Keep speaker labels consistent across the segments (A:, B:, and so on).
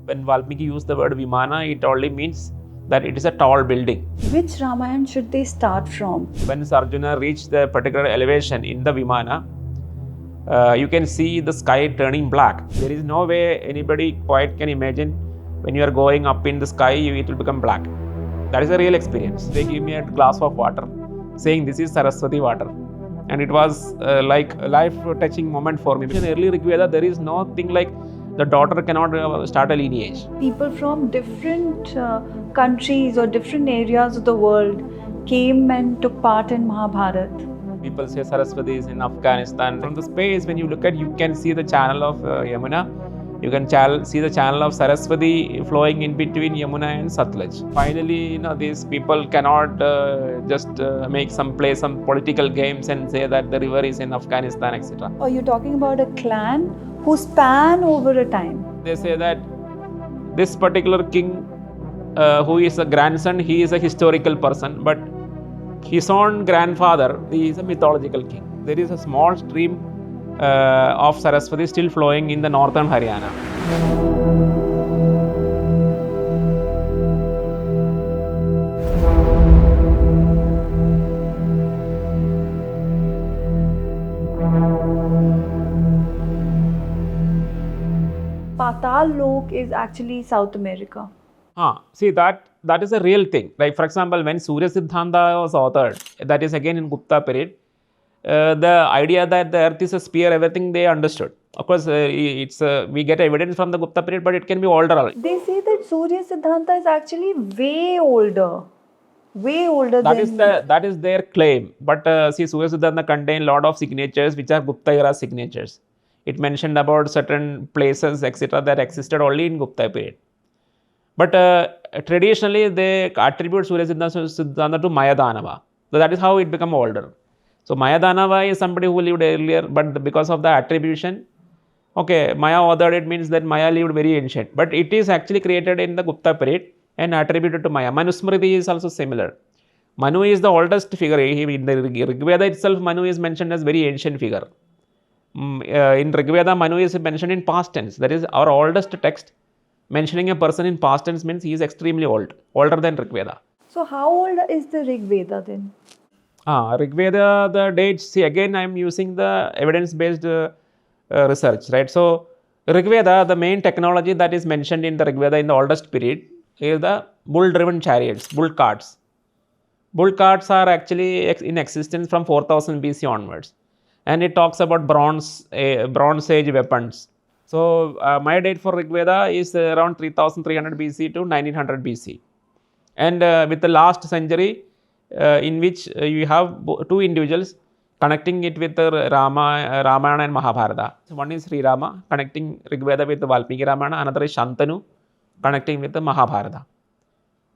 A: When Valmiki used the word Vimana, it only means that it is a tall building.
B: Which Ramayana should they start from?
A: When Arjuna reached the particular elevation in the Vimana, you can see the sky turning black. There is no way anybody quite can imagine when you are going up in the sky, it will become black. That is a real experience. They give me a glass of water saying this is Saraswati water. And it was like a life-touching moment for me. In early Rigveda, there is nothing like the daughter cannot start a lineage.
B: People from different countries or different areas of the world came and took part in Mahabharata.
A: People say Saraswati is in Afghanistan. From the space, when you look at, you can see the channel of Yamuna. You can see the channel of Saraswati flowing in between Yamuna and Satluj. Finally, these people cannot just play some political games and say that the river is in Afghanistan, etc.
B: Or you're talking about a clan who span over a time.
A: They say that this particular king, who is a grandson, he is a historical person, but his own grandfather, he is a mythological king. There is a small stream of Saraswati still flowing in the northern Haryana.
B: Pātāl-Lok is actually South America.
A: See, that is a real thing. Like, for example, when Surya Siddhanta was authored, that is again in Gupta period, the idea that the earth is a sphere, everything they understood. Of course, we get evidence from the Gupta period, but it can be older.
B: They say that Surya Siddhanta is actually way older. Way older
A: That is their claim. But see, Surya Siddhanta contains a lot of signatures which are Gupta era signatures. It mentioned about certain places, etc., that existed only in Gupta period. But traditionally, they attribute Surya Siddhanta to Mayadanava. So that is how it became older. So Mayadanava is somebody who lived earlier, but because of the attribution, okay, Maya authored it means that Maya lived very ancient. But it is actually created in the Gupta period and attributed to Maya. Manusmriti is also similar. Manu is the oldest figure. In the Ṛgveda itself, Manu is mentioned as very ancient figure. In Ṛgveda, Manu is mentioned in past tense. That is our oldest text. Mentioning a person in past tense means he is extremely old, older than Ṛgveda.
B: So how old is the Ṛgveda then?
A: Ṛgveda, the dates, see again I am using the evidence-based research, right? So Ṛgveda, the main technology that is mentioned in the Ṛgveda in the oldest period is the bull-driven chariots, bull carts. Bull carts are actually in existence from 4000 BC onwards. And it talks about Bronze Age weapons. So my date for Ṛgveda is around 3300 BC to 1900 BC. And with the last century, in which you have two individuals connecting it with Ramayana and Mahabharata. So one is Sri Rama connecting Ṛgveda with the Valmiki Ramayana, another is Shantanu connecting with the Mahabharata.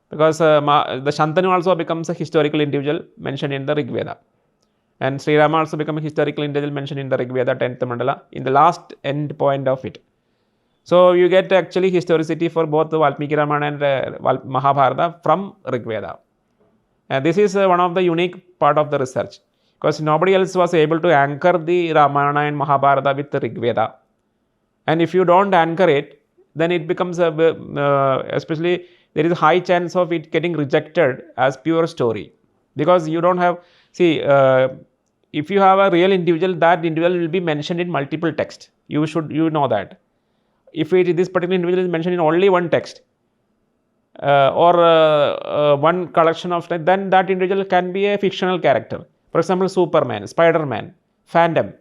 A: Because the Shantanu also becomes a historical individual mentioned in the Ṛgveda. And Sri Rama also becomes a historical individual mentioned in the Ṛgveda 10th mandala in the last end point of it. So you get actually historicity for both the Valmiki Ramayana and Mahabharata from Ṛgveda. And this is one of the unique part of the research, because nobody else was able to anchor the Ramayana and Mahabharata with the Ṛgveda. And if you don't anchor it, then it becomes especially there is a high chance of it getting rejected as pure story, because you don't have, see, if you have a real individual, that individual will be mentioned in multiple texts. You know that. If this particular individual is mentioned in only one text, or one collection of text, then that individual can be a fictional character. For example, Superman, Spider-Man, Phantom.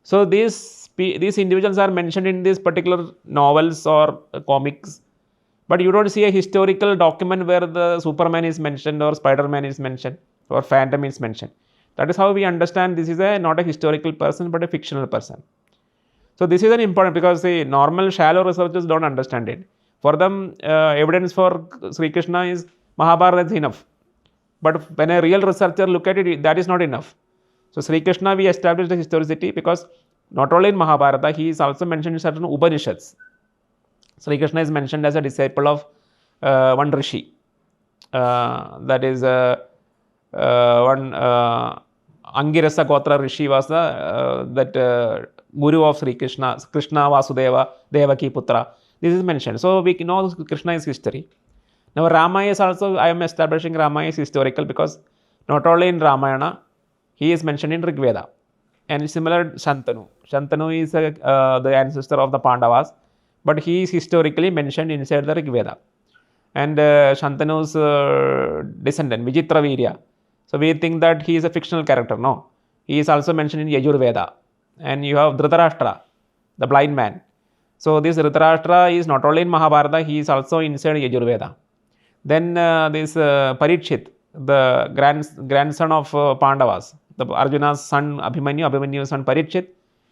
A: So these individuals are mentioned in these particular novels or comics, but you don't see a historical document where the Superman is mentioned or Spider-Man is mentioned or Phantom is mentioned. That is how we understand this is not a historical person but a fictional person. So this is an important, because the normal shallow researchers don't understand it. For them, evidence for Sri Krishna is Mahabharata is enough. But when a real researcher look at it, that is not enough. So Sri Krishna, we established the historicity because not only in Mahabharata, he is also mentioned in certain Upanishads. Sri Krishna is mentioned as a disciple of one rishi. That is one Angirasa Gotra rishi was that guru of Sri Krishna, Krishna Vasudeva, Devaki Putra. This is mentioned. So we know Krishna is history. Now Rama is also, I am establishing Rama is historical because not only in Ramayana, he is mentioned in Rigveda. And similar Shantanu. Shantanu is the ancestor of the Pandavas, but he is historically mentioned inside the Rigveda. And Shantanu's descendant, Vijitra. So we think that he is a fictional character. No, he is also mentioned in Yajurveda. And you have Dhritarashtra, the blind man. So this Dhritarashtra is not only in Mahabharata, he is also inside Yajurveda. Then this Parikshit, the grandson of Pandavas, the Arjuna's son Abhimanyu's son Parikshit,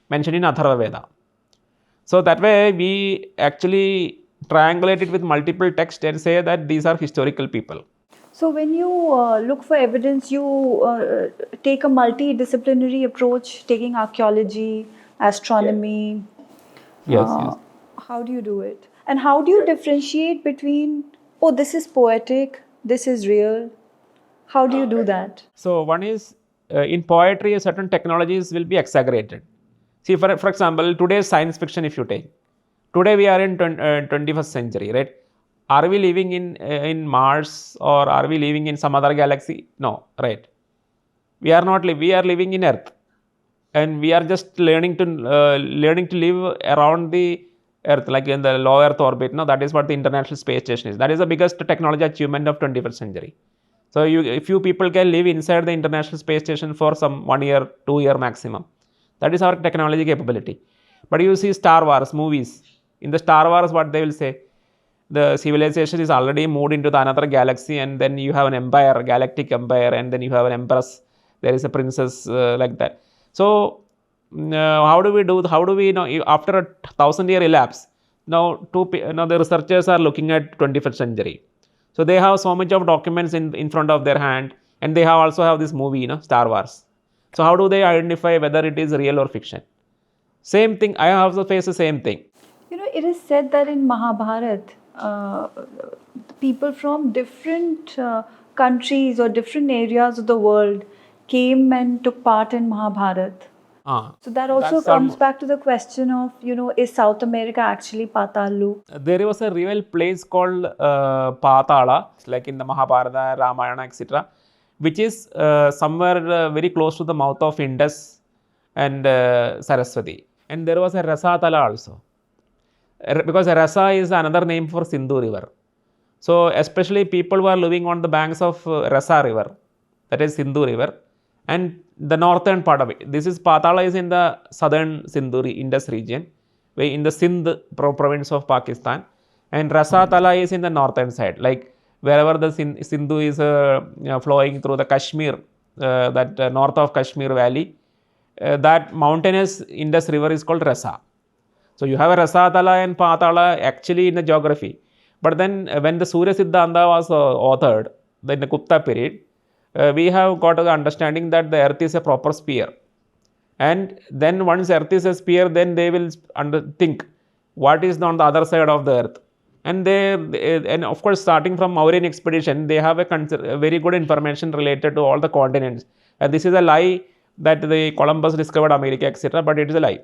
A: mentioned in Atharva Veda. So that way we actually triangulate it with multiple texts and say that these are historical people.
B: So when you look for evidence, you take a multidisciplinary approach, taking archaeology, astronomy.
A: Yes.
B: How do you do it? And how do you differentiate between, oh, this is poetic, this is real? How do you do that?
A: So one is in poetry, certain technologies will be exaggerated. See, for example, today's science fiction, if you take, today we are in 21st century, right? Are we living in Mars or are we living in some other galaxy? No, right? We are not. We are living in Earth, and we are just learning to live around the Earth, like in the low Earth orbit. No, that is what the International Space Station is. That is the biggest technology achievement of 21st century. So if you people can live inside the International Space Station for some 1 year, 2 year maximum, that is our technology capability. But you see Star Wars movies. In the Star Wars, what they will say, the civilization is already moved into the another galaxy, and then you have an empire, galactic empire, and then you have an empress. There is a princess like that. So how do we know after 1,000-year elapse? Now the researchers are looking at 21st century. So they have so much of documents in front of their hand, and they also have this movie, Star Wars. So how do they identify whether it is real or fiction? Same thing, I also face the same thing.
B: It is said that in Mahabharata, people from different countries or different areas of the world came and took part in Mahabharata. So that also comes back to the question of, is South America actually Pātāl-Lok?
A: There was a real place called Pātāla, like in the Mahabharata, Ramayana, etc., which is somewhere very close to the mouth of Indus and Saraswati. And there was a Rasatala also. Because Rasa is another name for Sindhu River. So especially people who are living on the banks of Rasa River, that is Sindhu River, and the northern part of it. This is Pātāla is in the southern Sindhu Indus region, in the Sindh province of Pakistan, and Rasatala is in the northern side, like wherever the Sindhu is flowing through the Kashmir, that north of Kashmir valley, that mountainous Indus River is called Rasa. So you have a Rasatala and Pātāla actually in the geography. But then when the Surya Siddhanta was authored, in the Gupta period, we have got the understanding that the earth is a proper sphere. And then once earth is a sphere, then they will think what is on the other side of the earth. And and of course, starting from Mauryan expedition, they have a very good information related to all the continents. And this is a lie that the Columbus discovered America, etc., but it is a lie.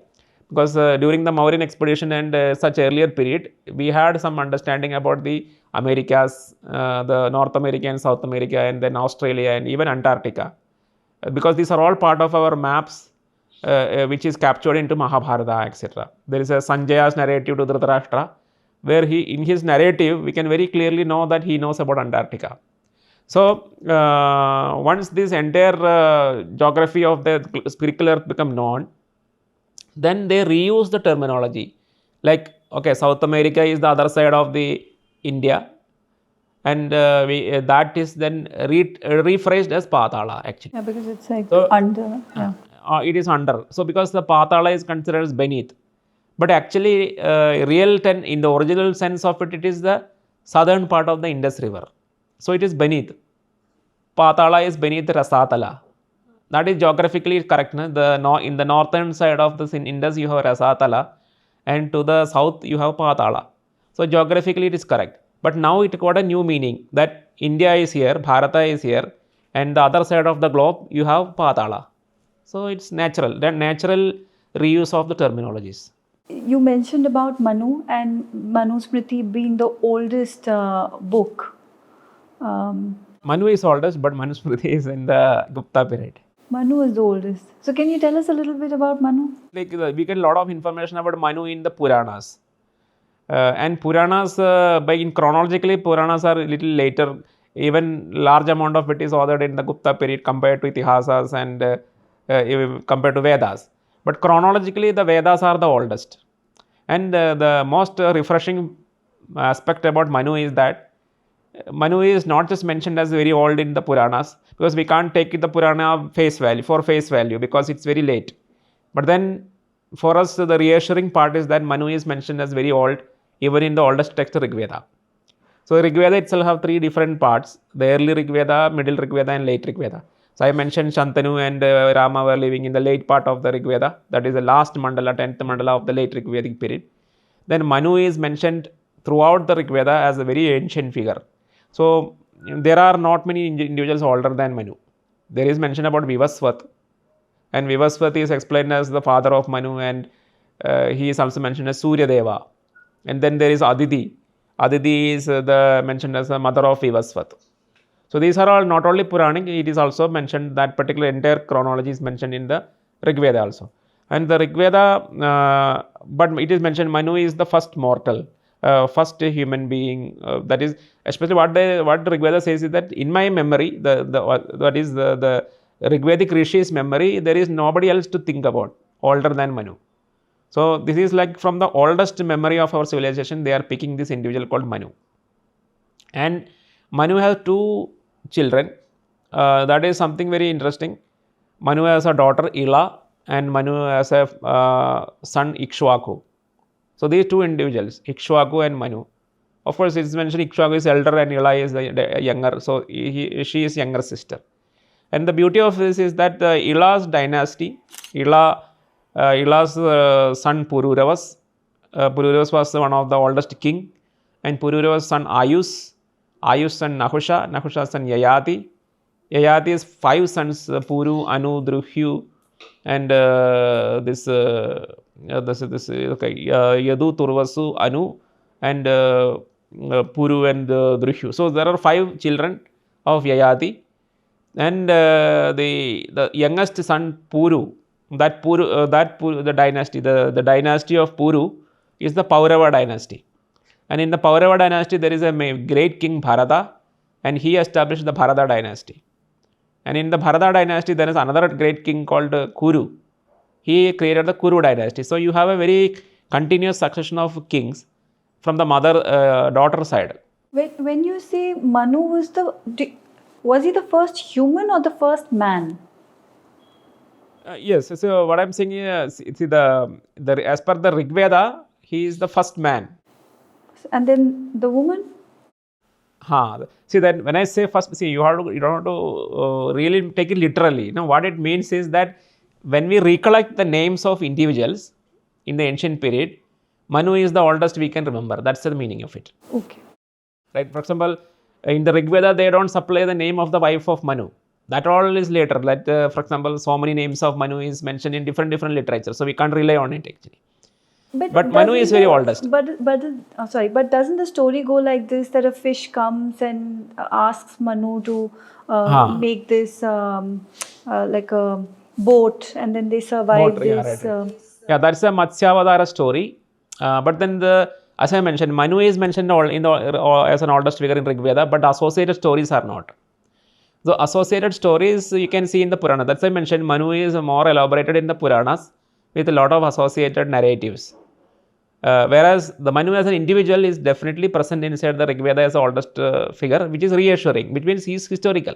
A: Because during the Mauryan expedition and such earlier period, we had some understanding about the Americas, the North America and South America, and then Australia and even Antarctica. Because these are all part of our maps, which is captured into Mahabharata, etc. There is a Sanjaya's narrative to Dhritarashtra, where in his narrative, we can very clearly know that he knows about Antarctica. So, once this entire geography of the spherical earth become known, then they reuse the terminology. Like, okay, South America is the other side of the India, and that is then rephrased as Pātāla actually.
B: Yeah, because it's like under. Yeah.
A: It is under. So, because the Pātāla is considered as beneath. But actually, in the original sense of it, it is the southern part of the Indus River. So, it is beneath. Pātāla is beneath Rasatala. That is geographically correct. In the northern side of the Indus, you have Rasatala, and to the south, you have Pātāla. So, geographically, it is correct. But now it got a new meaning that India is here, Bharata is here, and the other side of the globe, you have Pātāla. So, it's natural. The natural reuse of the terminologies.
B: You mentioned about Manu and Manu Smriti being the oldest book.
A: Manu is oldest, but Manu Smriti is in the Gupta period.
B: Manu is the oldest. So can you tell us a little bit about Manu?
A: Like we get a lot of information about Manu in the Purāṇas. And Purāṇas, in chronologically, Purāṇas are a little later. Even large amount of it is authored in the Gupta period compared to Itihāsas and even compared to Vedas. But chronologically, the Vedas are the oldest. And the most refreshing aspect about Manu is that Manu is not just mentioned as very old in the Purāṇas, because we can't take the Purāṇa face value because it's very late. But then for us, the reassuring part is that Manu is mentioned as very old even in the oldest text Rigveda. So Rigveda itself have three different parts: the early Rigveda, middle Rigveda and late Rigveda. So I mentioned Shantanu and Rama were living in the late part of the Rigveda, that is the last mandala, 10th mandala of the late Rigvedic period. Then Manu is mentioned throughout the Rigveda as a very ancient figure. So there are not many individuals older than Manu. There is mention about Vivasvat, and Vivasvat is explained as the father of Manu, and he is also mentioned as Surya Deva. And then there is Aditi. Aditi is mentioned as the mother of Vivasvat. So these are all not only Puranic, it is also mentioned, that particular entire chronology is mentioned in the Rigveda also. And the Rigveda, but it is mentioned Manu is the first mortal, first human being. That is, especially what Rigveda says is that in my memory, that is the Rigvedic Rishi's memory, there is nobody else to think about older than Manu. So this is like from the oldest memory of our civilization, they are picking this individual called Manu. And Manu has two children. That is something very interesting. Manu has a daughter Ila, and Manu has a son Ikshvaku. So these two individuals, Ikshvaku and Manu. Of course, it is mentioned Ikshvaku is elder and Ila is the younger. So she is younger sister. And the beauty of this is that Ila's dynasty, Ila's son Pururavas. Pururavas was one of the oldest king, and Pururavas' son Ayus son Nahusha, Nahusha's son Yayati. Yayati's 5 sons, Puru, Anu, Druhyu, and Yadu, Turvasu, Anu, and Puru and Druhyu. So there are 5 children of Yayati, and the youngest son Puru, the dynasty, the dynasty of Puru is the Paurava dynasty. And in the Paurava dynasty, there is a great king Bharata, and he established the Bharata dynasty. And in the Bharata dynasty, there is another great king called Kuru. He created the Kuru dynasty. So you have a very continuous succession of kings from the daughter side.
B: When you say Manu was he the first human or the first man?
A: Yes. So what I'm saying is, see as per the Rigveda, he is the first man.
B: And then the woman?
A: See that when I say first, see you don't have to really take it literally. What it means is that when we recollect the names of individuals in the ancient period, Manu is the oldest we can remember. That's the meaning of it.
B: Okay.
A: Right. For example, in the Rigveda, they don't supply the name of the wife of Manu. That all is later. Like for example, so many names of Manu is mentioned in different literature. So we can't rely on it actually. But Manu is very oldest.
B: But doesn't the story go like this, that a fish comes and asks Manu to make this like a boat, and then they survive this?
A: Yeah, that's a Matsyavadara story. But then as I mentioned, Manu is mentioned as an oldest figure in Rigveda, but associated stories are not. So associated stories you can see in the Purana. That's why I mentioned Manu is more elaborated in the Puranas with a lot of associated narratives. Whereas the Manu as an individual is definitely present inside the Rigveda as the oldest figure, which is reassuring, which means he is historical.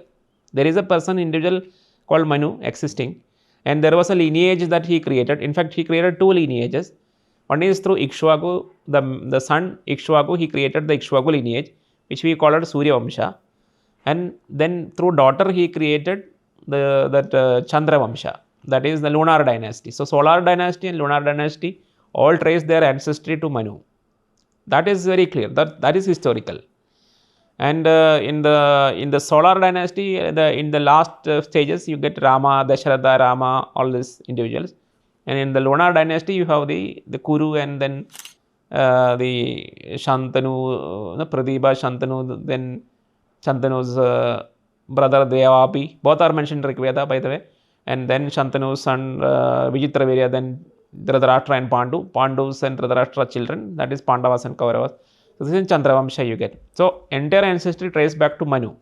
A: There is a individual called Manu existing, and there was a lineage that he created. In fact, he created 2 lineages. One is through Ikshvaku, the son Ikshvaku, he created the Ikshvaku lineage, which we call it Surya Vamsha. And then through daughter, he created that Chandra Vamsha, that is the lunar dynasty. So solar dynasty and lunar dynasty all trace their ancestry to Manu. That is very clear. That is historical. And in the solar dynasty, in the last stages, you get Rama, Dasharatha, Rama, all these individuals. And in the lunar dynasty, you have the Kuru and then the Shantanu, Pradhiba, Shantanu, then Shantanu's brother Devapi. Both are mentioned in Rigveda, by the way. And then Shantanu's son Vichitravirya, then Dhritarashtra and Pandu. Pandus and Dhritarashtra children, that is Pandavas and Kauravas. So this is in Chandravamsha you get. So entire ancestry traced back to Manu.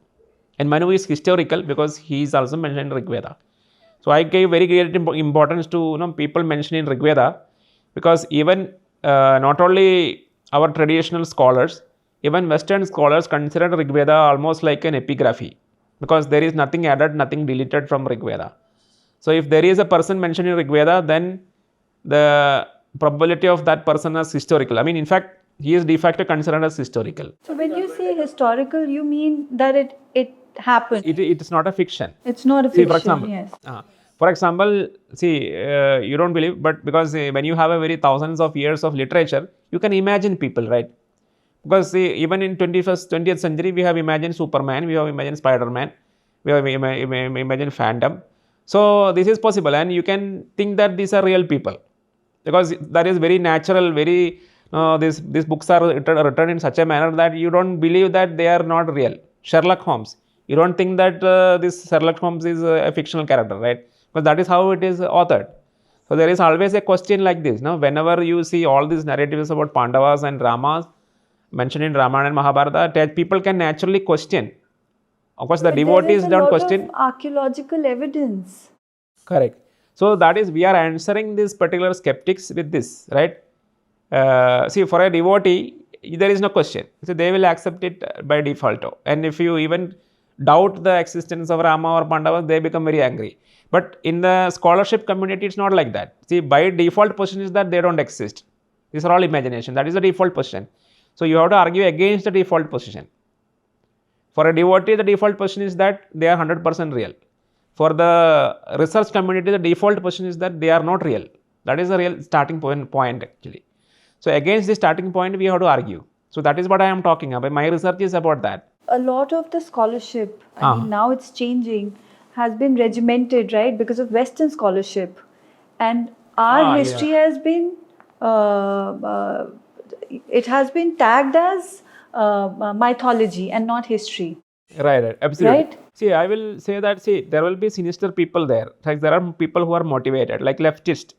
A: And Manu is historical because he is also mentioned in Rigveda. So I gave very great importance to people mentioned in Rigveda, because even not only our traditional scholars, even Western scholars consider Rigveda almost like an epigraphy, because there is nothing added, nothing deleted from Rigveda. So if there is a person mentioned in Rigveda, then the probability of that person is historical. I mean, in fact, he is de facto considered as historical.
B: So when you say historical, you mean that it happened.
A: It is not a fiction.
B: It's not a
A: See,
B: fiction.
A: for example,
B: Yes.
A: For example, see, you don't believe, but because when you have a very thousands of years of literature, you can imagine people, right? Because see, even in 20th century, we have imagined Superman, we have imagined Spider-Man, we have imagined Phantom. So this is possible, and you can think that these are real people, because that is very natural. Very these books are written in such a manner that you don't believe that they are not real. Sherlock Holmes, you don't think that this Sherlock Holmes is a fictional character, right? Because that is how it is authored. So there is always a question like this. Now, whenever you see all these narratives about Pandavas and Ramas mentioned in Ramayana and Mahabharata, people can naturally question. Of course, the devotees don't question.
B: Archaeological evidence.
A: Correct. So that is, we are answering these particular skeptics with this, right? See, for a devotee, there is no question. So they will accept it by default. And if you even doubt the existence of Rama or Pandavas, they become very angry. But in the scholarship community, it's not like that. See, by default position is that they don't exist. These are all imagination. That is the default position. So you have to argue against the default position. For a devotee, the default position is that they are 100% real. For the research community, the default position is that they are not real. That is the real starting point actually. So against the starting point, we have to argue. So that is what I am talking about. My research is about that.
B: A lot of the scholarship, I mean, now it's changing, has been regimented, right, because of Western scholarship. And our history has been, it has been tagged as mythology and not history.
A: Right, absolutely.
B: Right?
A: See, I will say that, there will be sinister people there. Like there are people who are motivated, like leftist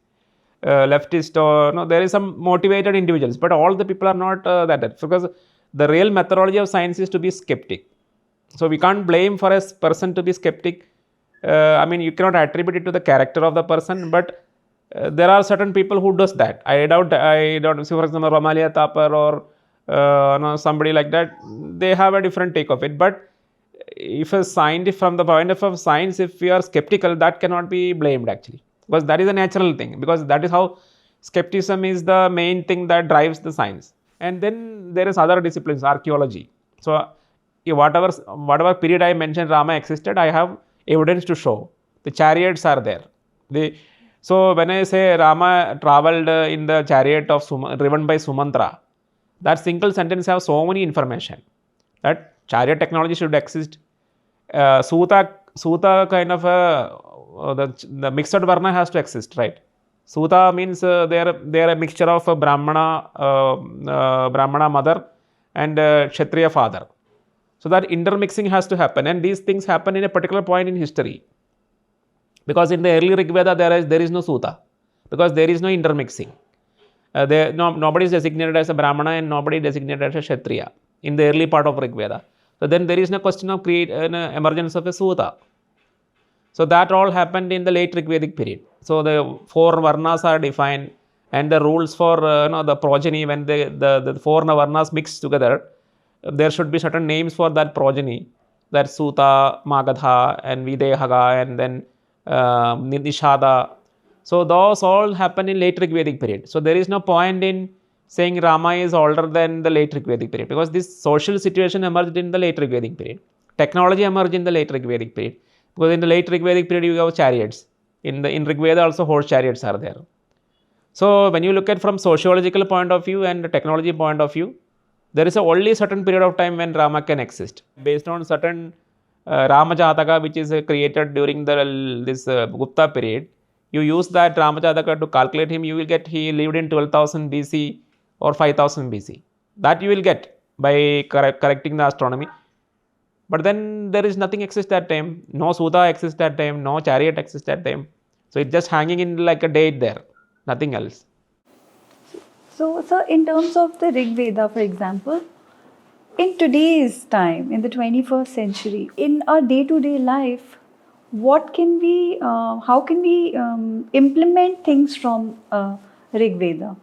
A: or there is some motivated individuals, but all the people are not that, because the real methodology of science is to be skeptic. So we can't blame for a person to be skeptic. I mean, you cannot attribute it to the character of the person, but there are certain people who does that. I don't see, for example, Ramalia Thapar or somebody like that, they have a different take of it. But if a scientist, from the point of view of science, if we are skeptical, that cannot be blamed actually, because that is a natural thing, because that is how skepticism is the main thing that drives the science. And then there is other disciplines, archaeology. So whatever period I mentioned Rama existed, I have evidence to show. The chariots are there. So when I say Rama traveled in the chariot of driven by Sumantra, that single sentence has so many information that chariot technology should exist. Suta kind of the mixed varna has to exist, right? Suta means they are a mixture of a Brahmana mother and Kshatriya father. So that intermixing has to happen, and these things happen in a particular point in history. Because in the early Rigveda there is no Suta, because there is no intermixing. Nobody is designated as a Brahmana and nobody designated as a Kshatriya in the early part of Rigveda. So then there is no question of emergence of a Suta. So that all happened in the late Rigvedic period. So the 4 varnas are defined, and the rules for the progeny, when the 4 varnas mix together, there should be certain names for that progeny. That Suta, Magadha, and Videhaga, and then Nishada. So those all happen in late Rigvedic period. So there is no point in saying Rama is older than the late Rigvedic period, because this social situation emerged in the late Rigvedic period. Technology emerged in the late Rigvedic period. Because in the late Rigvedic period you have chariots. In Rigveda also horse chariots are there. So when you look at from sociological point of view and the technology point of view, there is only certain period of time when Rama can exist. Based on certain Rama Jataka, which is created during this Gupta period, you use that Ramajataka to calculate him, you will get he lived in 12,000 BC or 5,000 BC. That you will get by correcting the astronomy. But then there is nothing exists that time. No Suda exists that time. No chariot exists that time. So it's just hanging in like a date there. Nothing else.
B: So in terms of the Rigveda, for example, in today's time, in the 21st century, in our day-to-day life, what can we, how can we implement things from Rigveda?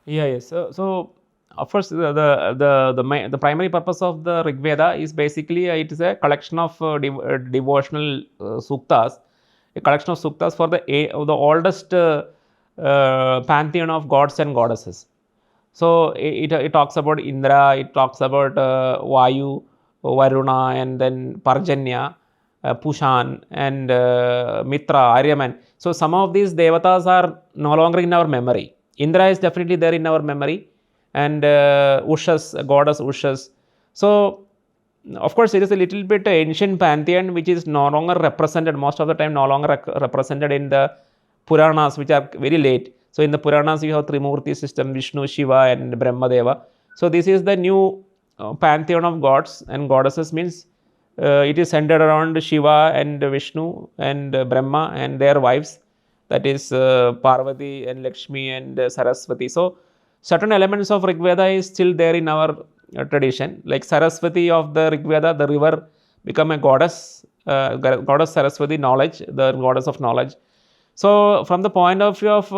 A: Yeah, yes. So of course, the primary purpose of the Rigveda is basically it is a collection of devotional suktas, a collection of suktas for the oldest pantheon of gods and goddesses. So it talks about Indra, it talks about Vayu, Varuna, and then Parjanya, Pushan, and Mitra, Aryaman. So some of these devatas are no longer in our memory. Indra is definitely there in our memory, and Ushas, goddess Ushas. So of course, it is a little bit ancient pantheon which is no longer represented, most of the time no longer represented in the Purāṇas, which are very late. So in the Purāṇas, you have Trimurti system, Vishnu, Shiva, and Brahma Deva. So this is the new pantheon of gods and goddesses, means it is centered around Shiva and Vishnu and Brahma and their wives, that is Parvati and Lakshmi and Saraswati. So certain elements of Rigveda is still there in our tradition, like Saraswati of the Rigveda, the river become a goddess, goddess Saraswati, knowledge, the goddess of knowledge. So from the point of view of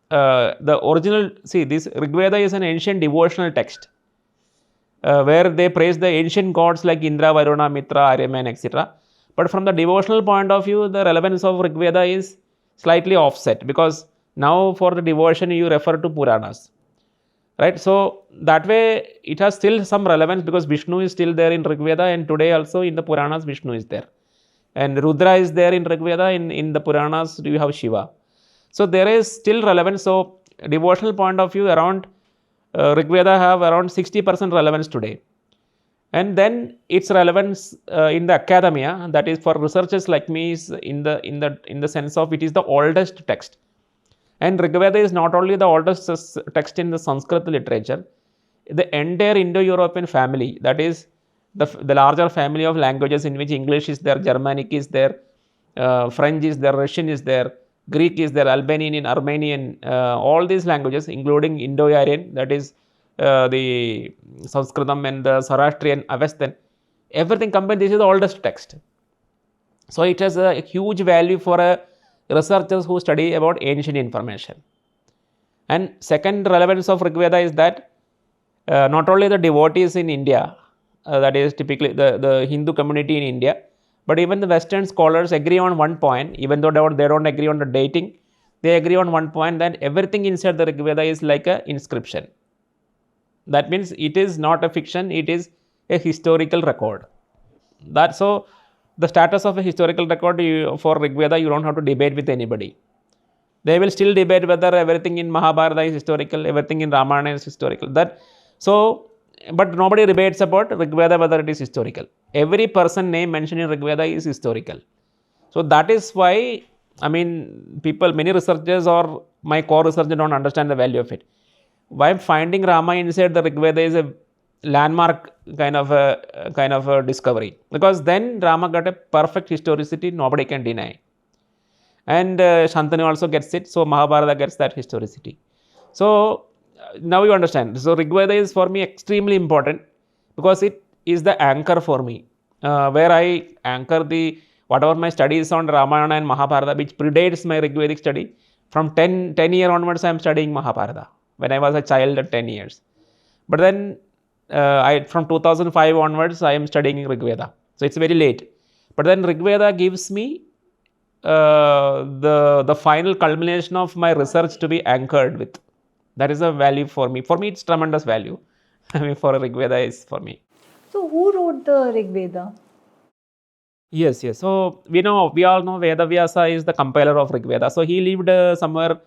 A: the original, see, this Rigveda is an ancient devotional text where they praise the ancient gods like Indra, Varuna, Mitra, Aryaman, etc. But from the devotional point of view, the relevance of Rigveda is slightly offset, because now for the devotion you refer to Puranas, right? So that way it has still some relevance, because Vishnu is still there in Rigveda, and today also in the Puranas Vishnu is there. And Rudra is there in Rigveda, in the Puranas you have Shiva. So there is still relevance. So devotional point of view, around Rigveda have around 60% relevance today. And then its relevance in the academia, that is for researchers like me, is in the sense of it is the oldest text. And Rigveda is not only the oldest text in the Sanskrit literature, the entire Indo-European family, that is the larger family of languages in which English is there, Germanic is there, French is there, Russian is there, Greek is there, Albanian, Armenian, all these languages, including Indo-Aryan, that is the Sanskritam and the Zoroastrian, Avestan, everything combined, this is the oldest text. So it has a huge value for researchers who study about ancient information. And second relevance of Rigveda is that not only the devotees in India, that is typically the Hindu community in India, but even the Western scholars agree on one point, even though they don't agree on the dating, they agree on one point, that everything inside the Rigveda is like an inscription. That means it is not a fiction, it is a historical record. That so the status of a historical record for Rigveda, you don't have to debate with anybody. They will still debate whether everything in Mahabharata is historical, everything in Ramayana is historical. But nobody debates about Rigveda whether it is historical. Every person name mentioned in Rigveda is historical. So that is why, I mean, many researchers or my core researchers don't understand the value of it. Why finding Rama inside the Rigveda is a landmark kind of a discovery, because then Rama got a perfect historicity, nobody can deny. And Shantanu also gets it, so Mahabharata gets that historicity. So now you understand. So Rigveda is for me extremely important, because it is the anchor for me, where I anchor whatever my studies on Ramayana and Mahabharata, which predates my Rigvedic study. From 10 years onwards, I am studying Mahabharata, when I was a child at 10 years. But then from 2005 onwards, I am studying Rigveda. So it's very late. But then Rigveda gives me the final culmination of my research to be anchored with. That is a value for me. For me, it's tremendous value. I mean, for Rigveda is for me.
B: So who wrote the Rigveda?
A: Yes. So we all know Vedavyasa is the compiler of Rigveda. So he lived somewhere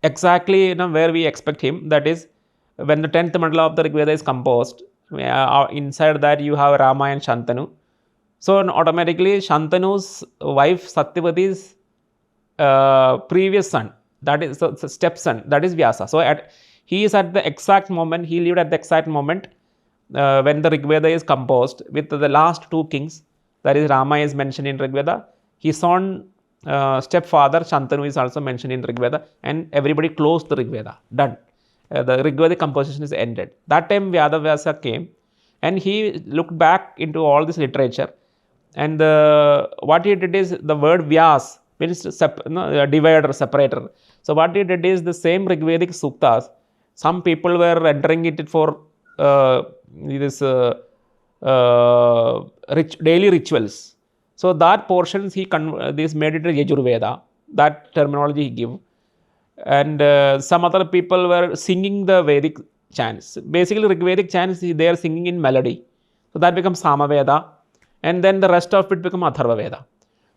A: exactly where we expect him. That is, when the 10th mandala of the Rigveda is composed, inside that you have Rama and Shantanu. So automatically Shantanu's wife Satyavati's previous son, that is the stepson, that is Vyasa. So he is at the exact moment, he lived at the exact moment when the Rigveda is composed with the last two kings, that is Rama is mentioned in Rigveda, his own stepfather Shantanu is also mentioned in Rigveda, and everybody closed the Rigveda, done. The Rigvedic composition is ended. That time Vyasa came and he looked back into all this literature, and what he did is, the word Vyas means divider, separator. So what he did is, the same Rigvedic suktas, some people were entering it for this daily rituals. So that portions this made it a Yajurveda, that terminology he give. And some other people were singing the Vedic chants. Basically Rigvedic chants, they are singing in melody. So that becomes Samaveda, and then the rest of it become Atharva Veda.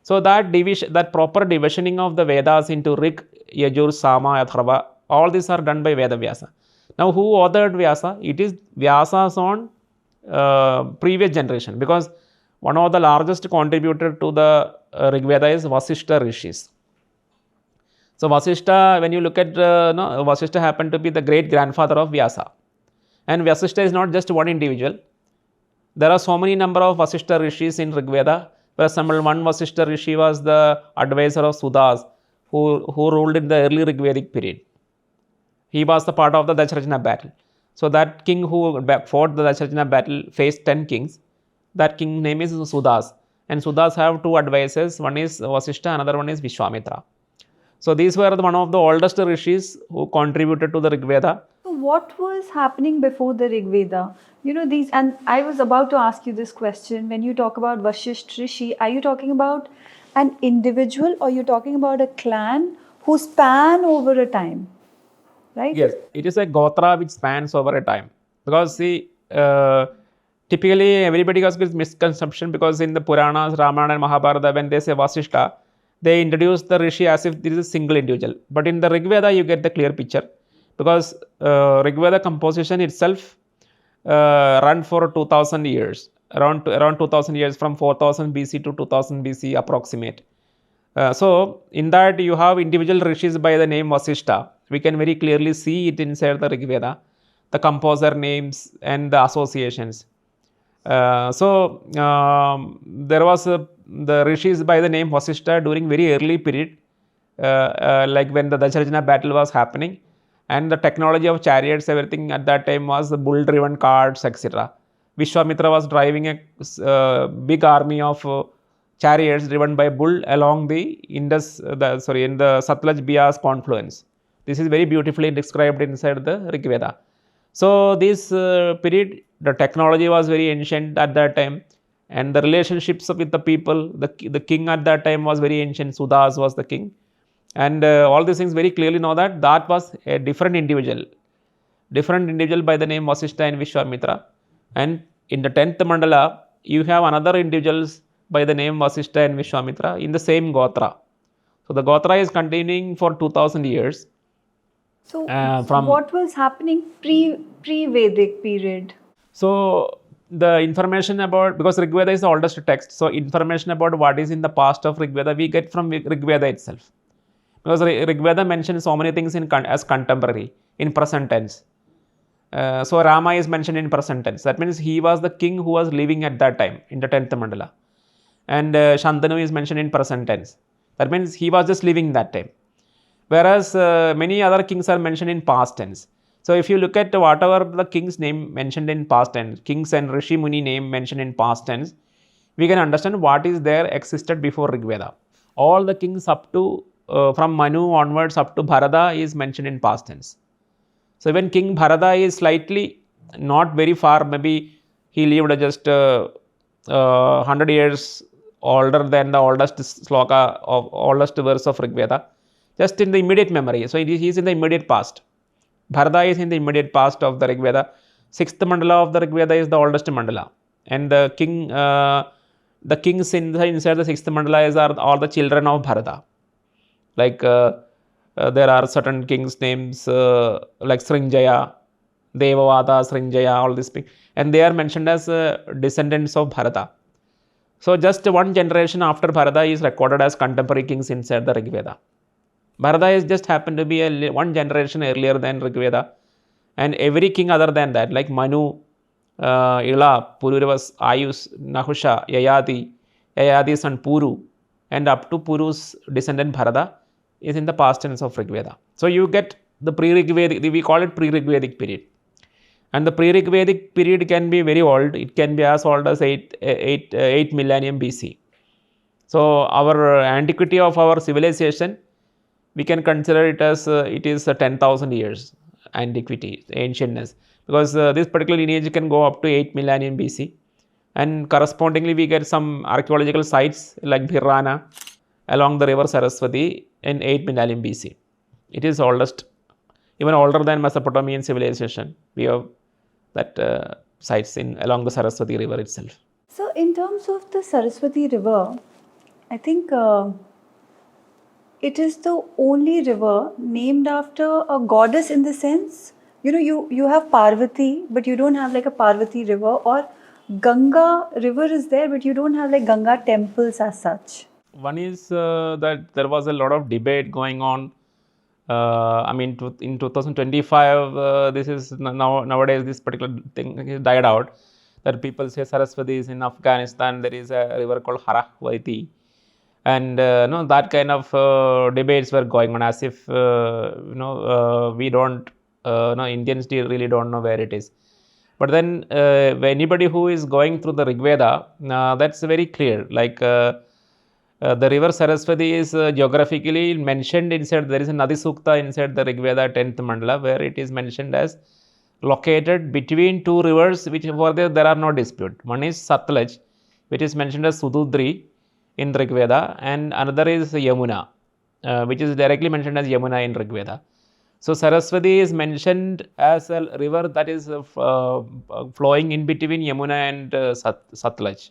A: So that division, that proper divisioning of the Vedas into Rig, Yajur, Sama, Atharva, all these are done by Veda Vyasa. Now who authored Vyasa? It is Vyasa's own previous generation, because one of the largest contributor to the Rigveda is Vasishta Rishis. So Vasishta, when you look at Vasishta happened to be the great grandfather of Vyasa, and Vasishta is not just one individual. There are so many number of Vasishta Rishis in Rigveda. For example, one Vasishta Rishi was the advisor of Sudas, who ruled in the early Rigvedic period. He was the part of the Dasharajana battle. So that king who fought the Dasharajana battle faced 10 kings. That king name is Sudas, and Sudas have two advisors. One is Vasishta, another one is Vishwamitra. So these were one of the oldest rishis who contributed to the Rigveda.
B: So what was happening before the Rigveda? These, and I was about to ask you this question. When you talk about Vashisht Rishi, are you talking about an individual, or you're talking about a clan who span over a time? Right?
A: Yes, it is a Gotra which spans over a time. Because see, typically everybody has this misconception, because in the Puranas, Ramayana and Mahabharata, when they say Vasishta, they introduce the Rishi as if this is a single individual. But in the Rigveda, you get the clear picture, because Rigveda composition itself run for 2000 years, around 2000 years, from 4000 BC to 2000 BC approximate. So in that you have individual rishis by the name Vasishta. We can very clearly see it inside the Rigveda, the composer names and the associations. There was the rishis by the name Vasishta during very early period, like when the Dasharajana battle was happening, and the technology of chariots, everything at that time was bull driven carts, etc. Vishwamitra was driving a big army of chariots driven by bull along the in the Satluj Bias confluence. This is very beautifully described inside the Rigveda. So this period, the technology was very ancient at that time, and the relationships with the people, the king at that time was very ancient. Sudas was the king, and all these things very clearly know that was a different individual by the name Vasishta and Vishwamitra. And in the 10th mandala, you have another individuals by the name Vasishta and Vishwamitra in the same Gotra. So the Gotra is continuing for 2000 years.
B: So what was happening pre-Vedic period?
A: So the information about, because Rigveda is the oldest text, so information about what is in the past of Rigveda we get from Rigveda itself. Because Rigveda mentions so many things as contemporary, in present tense. So Rama is mentioned in present tense. That means he was the king who was living at that time in the 10th mandala. And Shantanu is mentioned in present tense. That means he was just living that time. Whereas many other kings are mentioned in past tense. So if you look at whatever the king's name mentioned in past tense, kings and Rishi Muni name mentioned in past tense, we can understand what is there existed before Rigveda. All the kings up to from Manu onwards up to Bharata is mentioned in past tense. So when King Bharata is slightly not very far, maybe he lived just 100 years older than the oldest sloka of oldest verse of Rigveda, just in the immediate memory. So he is in the immediate past. Bharata is in the immediate past of the Rigveda. 6th mandala of the Rigveda is the oldest mandala, and the kings inside the 6th mandala are all the children of Bharata. Like there are certain kings names like Srinjaya, Devavada, Srinjaya, all these things, and they are mentioned as descendants of Bharata. So just one generation after Bharata is recorded as contemporary kings inside the Rigveda. Bharata is just happened to be one generation earlier than Rigveda, and every king other than that, like Manu, Ila, Pururavas, Ayus, Nahusha, Yayadi's son Puru, and up to Puru's descendant Bharata is in the past tense of Rigveda. So you get the pre-Rigvedic, we call it pre-Rigvedic period. And the pre-Rigvedic period can be very old. It can be as old as 8 millennium BC. So our antiquity of our civilization, we can consider it as it is 10,000 years antiquity, ancientness, because this particular lineage can go up to 8 millennium BC, and correspondingly we get some archaeological sites like Purāṇa along the river Saraswati in 8 millennium BC. It is oldest, even older than Mesopotamian civilization. We have that sites along the Saraswati River itself.
B: So in terms of the Saraswati River, I think it is the only river named after a goddess, in the sense, you have Parvati, but you don't have like a Parvati river, or Ganga river is there, but you don't have like Ganga temples as such.
A: One is that there was a lot of debate going on. In 2025, this is nowadays this particular thing died out. That people say Saraswati is in Afghanistan. There is a river called Ṛgveda. And that kind of debates were going on, as if we don't, Indians really don't know where it is. But then anybody who is going through the Ṛgveda, that's very clear. Like the river Saraswati is geographically mentioned inside. There is a Nadi Sukta inside the Ṛgveda 10th Mandala, where it is mentioned as located between two rivers, which for there are no dispute. One is Satluj, which is mentioned as Sududri in Ṛgveda, and another is Yamuna, which is directly mentioned as Yamuna in Ṛgveda. So Saraswati is mentioned as a river that is flowing in between Yamuna and Satluj.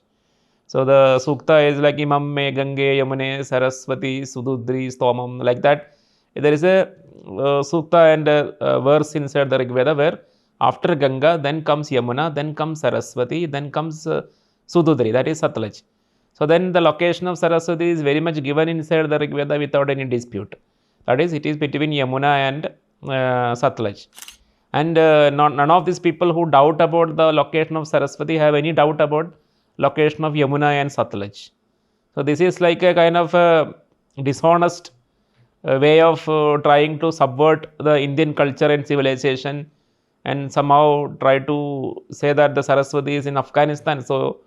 A: So the Sukta is like Imam me Gange Yamune Saraswati Sududri Stomam, like that. There is a Sukta and a verse inside the Ṛgveda where after Ganga, then comes Yamuna, then comes Saraswati, then comes Sududri, that is Satluj. So then the location of Saraswati is very much given inside the Ṛgveda without any dispute. That is, it is between Yamuna and Satluj. And none of these people who doubt about the location of Saraswati have any doubt about location of Yamuna and Satluj. So this is like a kind of a dishonest way of trying to subvert the Indian culture and civilization, and somehow try to say that the Saraswati is in Afghanistan. So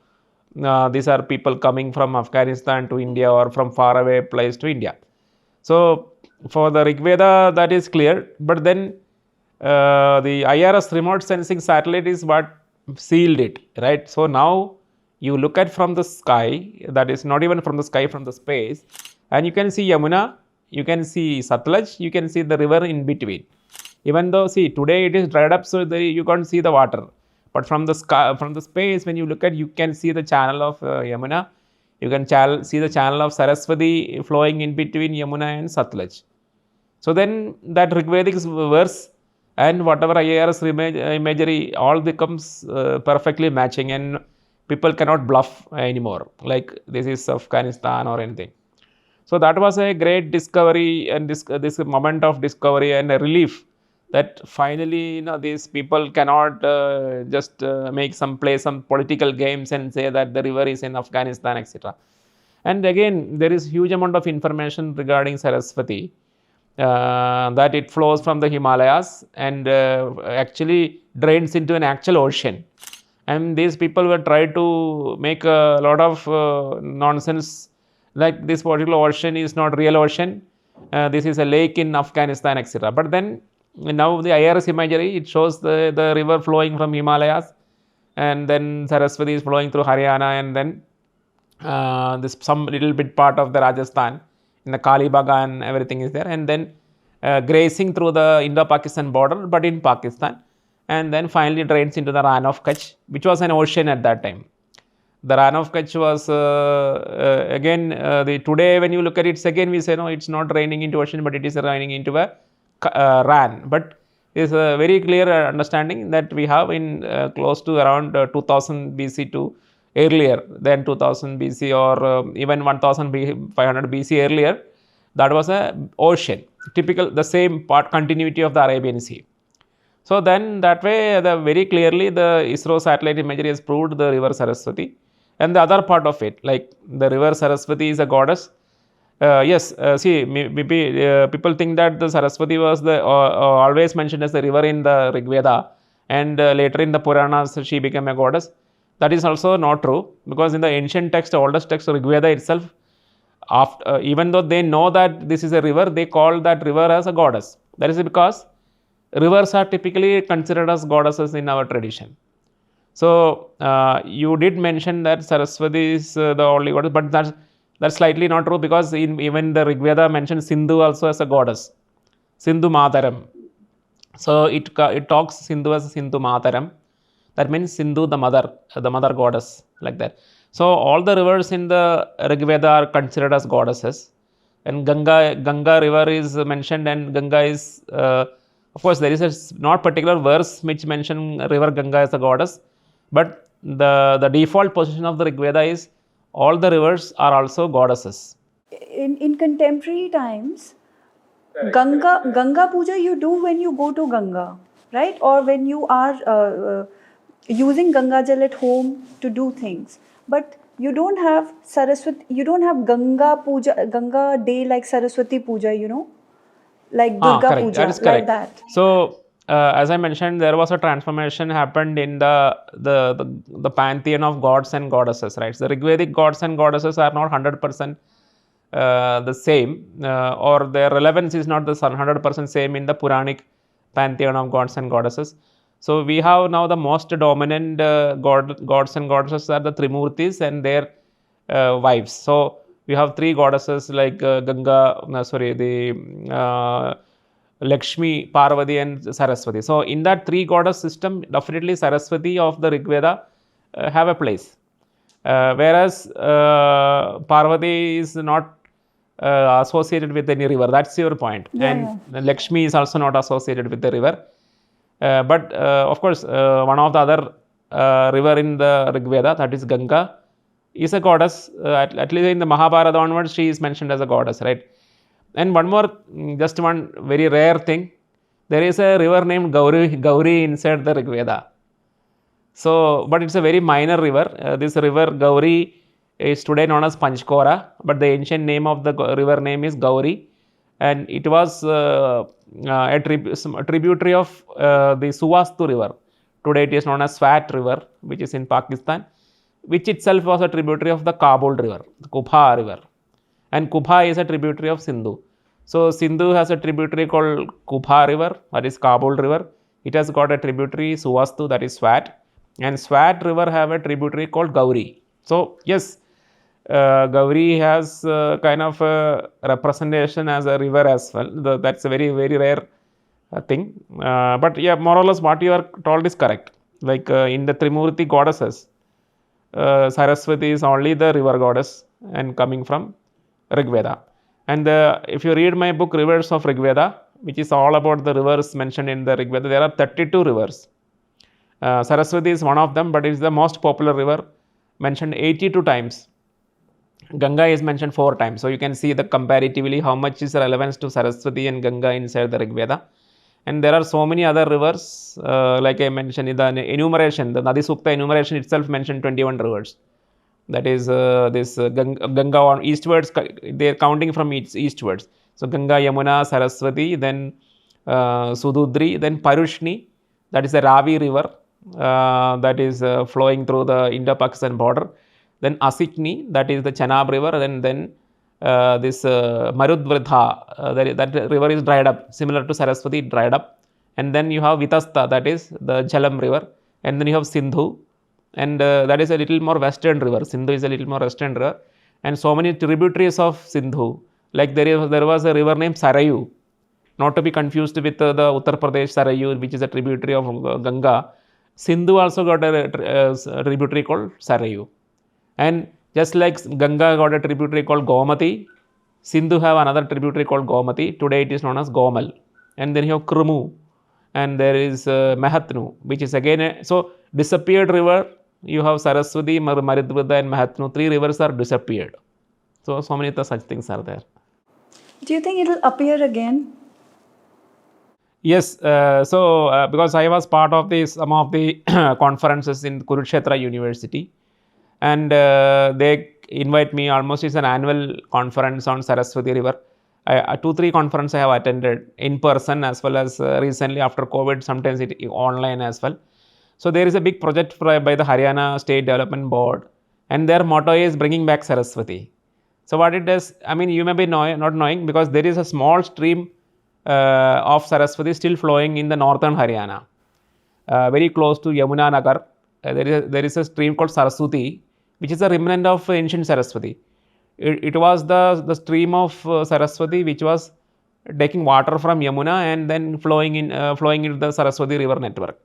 A: these are people coming from Afghanistan to India, or from far away place to India. So for the Ṛgveda, that is clear. But then the IRS remote sensing satellite is what sealed it, right? So now you look at from the sky, that is not even from the sky, from the space, and you can see Yamuna, you can see Satluj, you can see the river in between. Even though, see, today it is dried up, so you can't see the water. But from the sky, from the space, when you look at, you can see the channel of Yamuna. You can see the channel of Saraswati flowing in between Yamuna and Satluj. So then that Ṛgvedic verse and whatever IRS imagery all becomes perfectly matching, and people cannot bluff anymore, like this is Afghanistan or anything. So that was a great discovery, and this moment of discovery and a relief that finally these people cannot just play some political games and say that the river is in Afghanistan, etc. And again, there is huge amount of information regarding Saraswati, that it flows from the Himalayas and actually drains into an actual ocean. And these people were trying to make a lot of nonsense, like this particular ocean is not real ocean, this is a lake in Afghanistan, etc. But then now the IRS imagery, it shows the river flowing from Himalayas, and then Saraswati is flowing through Haryana, and then this some little bit part of the Rajasthan in the Kalibaga, and everything is there, and then grazing through the Indo-Pakistan border, but in Pakistan, and then finally drains into the Rann of Kutch, which was an ocean at that time. The Rann of Kutch was today when you look at it, again we say no, it's not draining into ocean, but it is draining into a Rann. But there is a very clear understanding that we have in close to around 2000 BC to earlier than 2000 BC or even 1500 BC earlier, that was a ocean, typical the same part continuity of the Arabian Sea. So then that way very clearly the ISRO satellite imagery has proved the river Saraswati. And the other part of it, like the river Saraswati is a goddess. Yes, see, maybe people think that the Saraswati was the always mentioned as the river in the Rigveda, and later in the Purāṇas she became a goddess. That is also not true, because in the ancient text, oldest text Rigveda itself, after, even though they know that this is a river, they call that river as a goddess. That is because rivers are typically considered as goddesses in our tradition. So you did mention that Saraswati is the only goddess, but that's slightly not true, because even the Rigveda mentions Sindhu also as a goddess, Sindhu Mataram. So it talks Sindhu as Sindhu Mataram. That means Sindhu, the mother goddess, like that. So all the rivers in the Rigveda are considered as goddesses, and Ganga river is mentioned, and Ganga is of course there is a not particular verse which mention river Ganga as a goddess, but the default position of the Rigveda is all the rivers are also goddesses.
B: In contemporary times, Ganga Puja you do when you go to Ganga, right? Or when you are using Ganga Jal at home to do things. But you don't have Saraswati, you don't have Ganga Puja, Ganga day like Saraswati Puja, you know, like Durga
A: Correct.
B: Puja,
A: That is correct.
B: like that.
A: So as I mentioned, there was a transformation happened in the pantheon of gods and goddesses, right? So the Rigvedic gods and goddesses are not 100% the same, or their relevance is not the 100% same in the Puranic pantheon of gods and goddesses. So we have now the most dominant gods and goddesses are the Trimurtis and their wives. So we have three goddesses like Lakshmi, Parvati and Saraswati. So in that three goddess system, definitely Saraswati of the Rigveda have a place. Whereas Parvati is not associated with any river. That's your point.
B: Yeah,
A: and Lakshmi is also not associated with the river. But of course, one of the other river in the Rigveda, that is Ganga, is a goddess. At least in the Mahabharata onwards, she is mentioned as a goddess, right? And one more, just one very rare thing, there is a river named Gauri inside the Rigveda. So, but it's a very minor river. This river Gauri is today known as Panchkora, but the ancient name of the river name is Gauri, and it was a tributary of the Suvastu river. Today it is known as Swat river, which is in Pakistan, which itself was a tributary of the Kabul river, the Kubha river. And Kubha is a tributary of Sindhu. So Sindhu has a tributary called Kubha river, that is Kabul river. It has got a tributary Suvastu, that is Swat. And Swat river have a tributary called Gauri. So yes, Gauri has kind of a representation as a river as well. That's a very, very rare thing. But yeah, more or less what you are told is correct. Like in the Trimurti goddesses, Saraswati is only the river goddess and coming from Rigveda. And if you read my book Rivers of Rigveda, which is all about the rivers mentioned in the Rigveda, there are 32 rivers. Saraswati is one of them, but it is the most popular river, mentioned 82 times. Ganga is mentioned 4 times. So you can see the comparatively how much is relevance to Saraswati and Ganga inside the Rigveda. And there are so many other rivers, like I mentioned in the enumeration, the Nadi Sukta enumeration itself mentioned 21 rivers. That is this Ganga on eastwards, they are counting from eastwards. So Ganga, Yamuna, Saraswati, then Sududri, then Parushni, that is the Ravi river that is flowing through the Indo-Pakistan border. Then Asikni, that is the Chenab river, and then this Marudvridha, that river is dried up, similar to Saraswati, dried up. And then you have Vitasta, that is the Jhalam river, and then you have Sindhu, and that is a little more western river. Sindhu is a little more western river, and so many tributaries of Sindhu, like there was a river named Sarayu, not to be confused with the Uttar Pradesh Sarayu, which is a tributary of Ganga. Sindhu also got a tributary called Sarayu. And just like Ganga got a tributary called Gomati, Sindhu have another tributary called Gomati. Today it is known as Gomal. And then you have Krumu, and there is Mahatnu, which is again so disappeared river you have Saraswati, Ṛgveda and Mahatma, 3 rivers are disappeared. So many such things are there.
B: Do you think it will appear again?
A: Yes, because I was part of some of the conferences in Kurukshetra University, and they invite me almost. It's an annual conference on Saraswati River. 2-3 conferences I have attended in person, as well as recently after COVID, sometimes it online as well. So there is a big project by the Haryana State Development Board, and their motto is bringing back Saraswati. So what it does, I mean, you may be not knowing, because there is a small stream of Saraswati still flowing in the northern Haryana, very close to Yamuna Nagar. There is a stream called Saraswati, which is a remnant of ancient Saraswati. It was the stream of Saraswati which was taking water from Yamuna and then flowing into the Saraswati River network.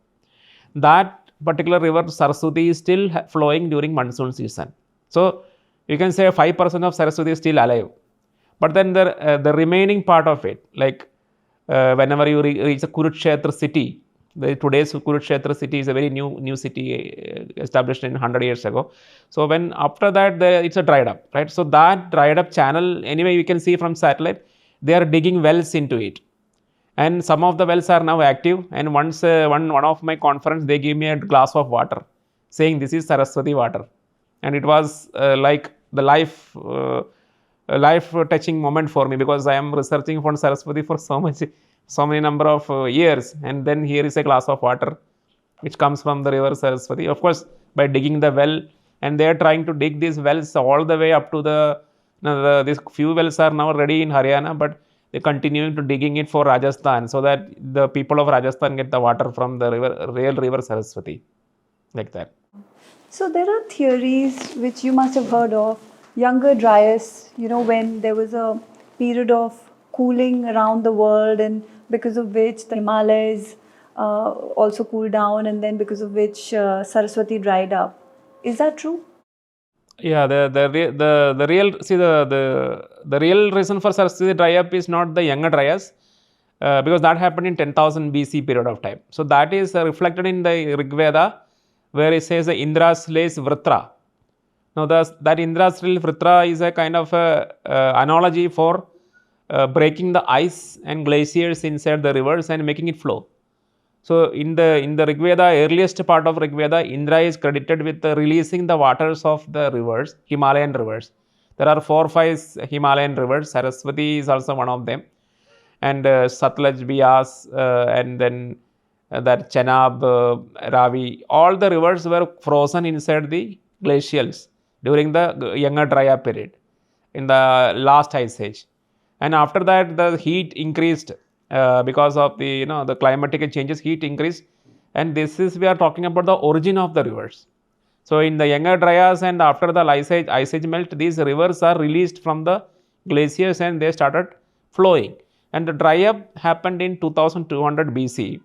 A: That particular river Saraswati is still flowing during monsoon season. So you can say 5% of Saraswati is still alive. But then the remaining part of it, like whenever you reach the Kurukshetra city, today's Kurukshetra city is a very new city established in 100 years ago. So when after that it's a dried up, right? So that dried up channel, anyway you can see from satellite, they are digging wells into it. And some of the wells are now active, and once one of my conference, they gave me a glass of water saying this is Saraswati water, and it was like the life touching moment for me, because I am researching for Saraswati for so many number of years, and then here is a glass of water which comes from the river Saraswati, of course by digging the well. And they are trying to dig these wells all the way up to these few wells are now ready in Haryana, but they continuing to digging it for Rajasthan, so that the people of Rajasthan get the water from the real river Saraswati, like that.
B: So there are theories which you must have heard of. Younger Dryas, when there was a period of cooling around the world, and because of which the Himalayas also cooled down, and then because of which Saraswati dried up. Is that true?
A: Yeah, the real reason for Saraswati dry up is not the younger Dryas, because that happened in 10,000 BC period of time. So that is reflected in the Rigveda, where it says the Indra slays Vritra. Now that Indra slays Vritra is a kind of analogy for breaking the ice and glaciers inside the rivers and making it flow. So in the Ṛgveda, earliest part of Ṛgveda, Indra is credited with releasing the waters of the rivers, Himalayan rivers. There are 4 or 5 Himalayan rivers. Saraswati is also one of them, and Satluj, Beas, and then that Chenab, Ravi. All the rivers were frozen inside the glacials during the younger Dryas period, in the last ice age. And after that, the heat increased. Because of the climatic changes, heat increased, and we are talking about the origin of the rivers. So in the younger Dryas and after the ice age melt, these rivers are released from the glaciers and they started flowing. And the dry up happened in 2200 BC.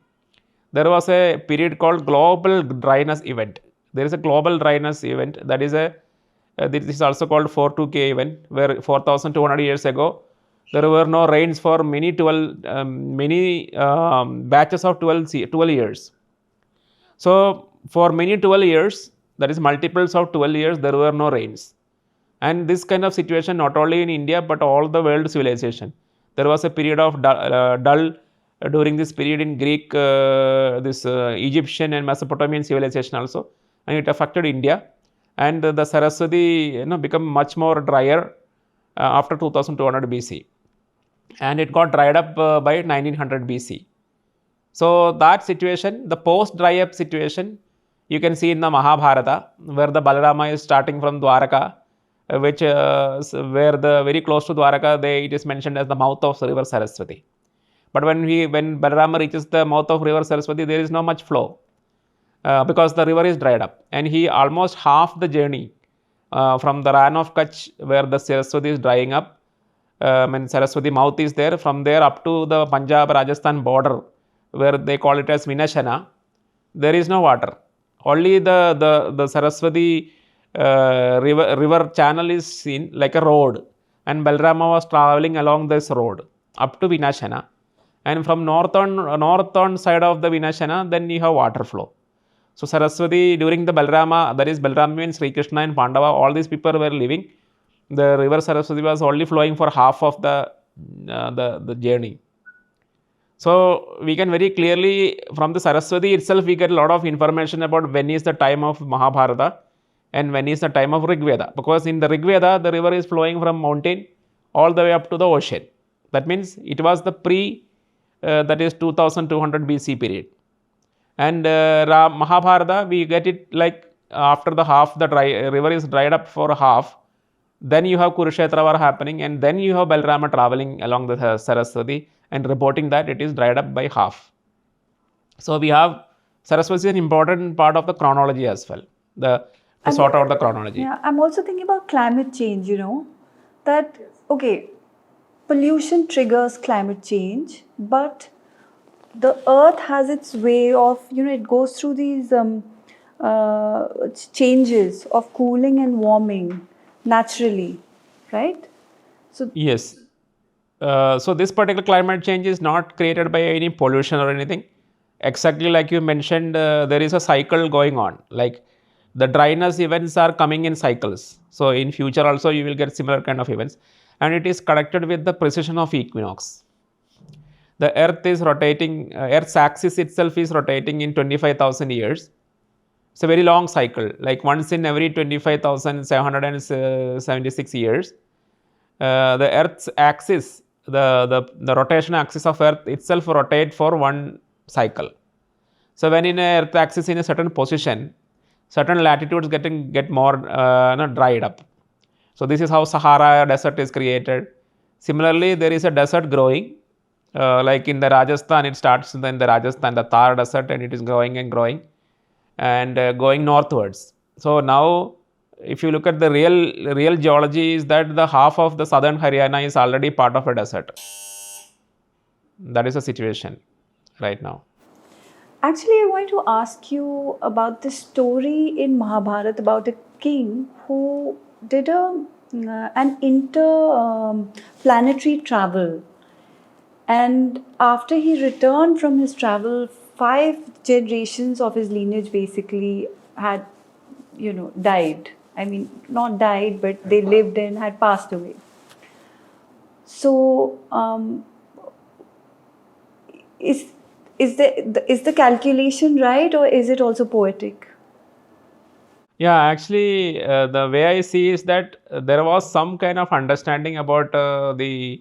A: There was a period called global dryness event. There is a global dryness event, that is this is also called 42K event, where 4200 years ago there were no rains for many batches of 12 years. So for many 12 years, that is multiples of 12 years, there were no rains. And this kind of situation not only in India but all the world civilization. There was a period of dull during this period in Greek, Egyptian and Mesopotamian civilization also, and it affected India. And the Saraswati become much more drier after 2200 BC. And it got dried up by 1900 BC. So that situation, the post-dry up situation, you can see in the Mahabharata, where the Balarama is starting from Dwaraka, where very close to Dwaraka, it is mentioned as the mouth of river Saraswati. But when Balarama reaches the mouth of river Saraswati, there is no much flow, because the river is dried up, and he almost half the journey from the Ran of Kutch, where the Saraswati is drying up. When Saraswati mouth is there, from there up to the Punjab Rajasthan border, where they call it as Vinashana, there is no water. Only the Saraswati river channel is seen like a road, and Balarama was traveling along this road up to Vinashana, and from northern side of the Vinashana, then you have water flow. So Saraswati during the Balarama, that is Balarama means Sri Krishna and Pandava, all these people were living. The river Saraswati was only flowing for half of the journey. So we can very clearly from the Saraswati itself we get a lot of information about when is the time of Mahabharata and when is the time of Rigveda, because in the Rigveda the river is flowing from mountain all the way up to the ocean. That means it was the that is 2200 BC period. And Mahabharata we get it like after the half the river is dried up for half. Then you have Kurukshetra war happening, and then you have Balarama traveling along the Saraswati and reporting that it is dried up by half. So we have Saraswati is an important part of the chronology as well, to sort out the chronology.
B: Yeah, I'm also thinking about climate change, that, okay, pollution triggers climate change, but the earth has its way of, it goes through these changes of cooling and warming naturally, right? So
A: yes. So this particular climate change is not created by any pollution or anything. Exactly like you mentioned, there is a cycle going on. Like the dryness events are coming in cycles. So in future also you will get similar kind of events, and it is connected with the precession of equinox. The earth is rotating, earth's axis itself is rotating in 25,000 years. It's a very long cycle, like once in every 25,776 years. The earth's axis, the rotation axis of earth itself rotate for one cycle. So when in a earth axis in a certain position, certain latitudes get more dried up. So this is how Sahara desert is created. Similarly, there is a desert growing, like in the Rajasthan, it starts in the Rajasthan, the Thar desert, and it is growing and growing and going northwards. So now if you look at the real geology is that the half of the southern Haryana is already part of a desert. That is the situation right now.
B: actually, I want to ask you about the story in Mahabharata about a king who did an interplanetary travel. And after he returned from his travel, 5 generations of his lineage basically had, died. I mean, not died, but they lived and had passed away. So, is the calculation right, or is it also poetic?
A: Yeah, actually, the way I see is that there was some kind of understanding about the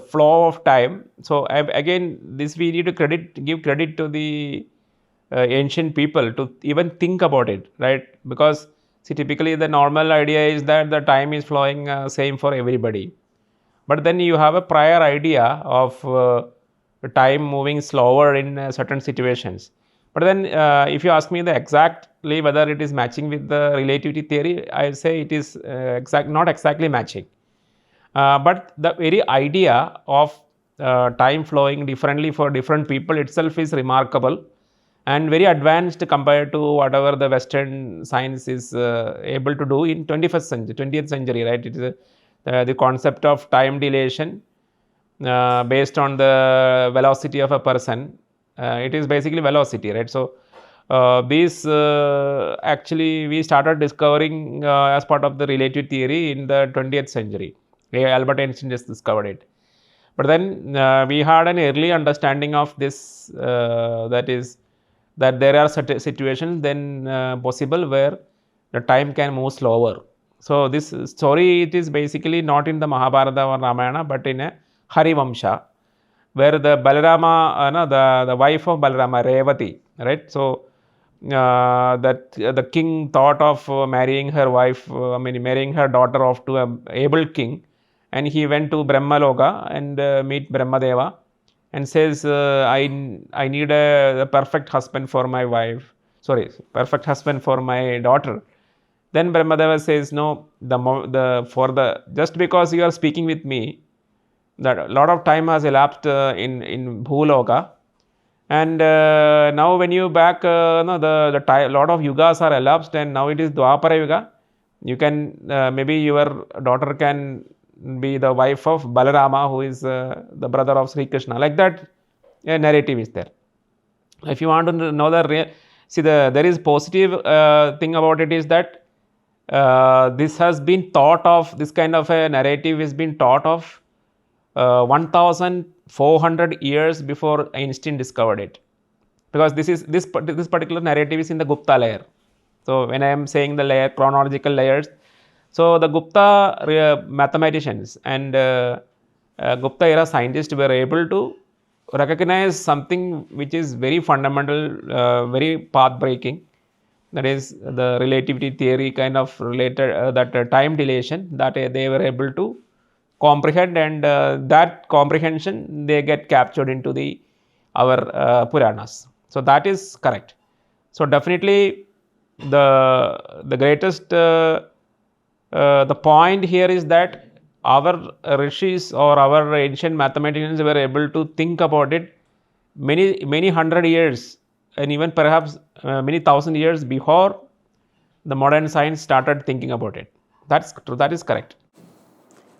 A: flow of time. So again, this we need to give credit to the ancient people to even think about it, right? Because see, typically the normal idea is that the time is flowing same for everybody, but then you have a prior idea of time moving slower in certain situations. But then if you ask me the exactly whether it is matching with the relativity theory, I say it is not exactly matching. But the very idea of time flowing differently for different people itself is remarkable and very advanced compared to whatever the Western science is able to do in 20th century, right? It is the concept of time dilation based on the velocity of a person. It is basically velocity, right? So these actually we started discovering as part of the relative theory in the 20th century. Albert Einstein just discovered it. But then we had an early understanding of this, that is that there are certain situations then possible where the time can move slower. So this story, it is basically not in the Mahabharata or Ramayana, but in a Harivamsha, where the Balarama, the wife of Balarama, Revati, right? So that the king thought of marrying her wife, marrying her daughter off to a able king, and he went to Brahmaloka and meet Brahmadeva and says, I need a perfect husband for my wife. Sorry, perfect husband for my daughter. Then Brahmadeva says, no, just because you are speaking with me, that a lot of time has elapsed in Bhuloka, and now when you back, the lot of yugas are elapsed, and now it is Dwapara Yuga. You can maybe your daughter can be the wife of Balarama, who is the brother of Sri Krishna. Like that, a narrative is there. If you want to know the See, there is positive thing about it is that this has been thought of, this kind of a narrative has been thought of 1400 years before Einstein discovered it. Because this particular narrative is in the Gupta layer. So when I am saying the layer, chronological layers, so the Gupta mathematicians and Gupta era scientists were able to recognize something which is very fundamental, very path breaking. That is the relativity theory kind of related, that time dilation that they were able to comprehend, and that comprehension they get captured into our Puranas. So that is correct. So definitely the greatest the point here is that our rishis or our ancient mathematicians were able to think about it many hundred years, and even perhaps many thousand years before the modern science started thinking about it. That's true. That is correct.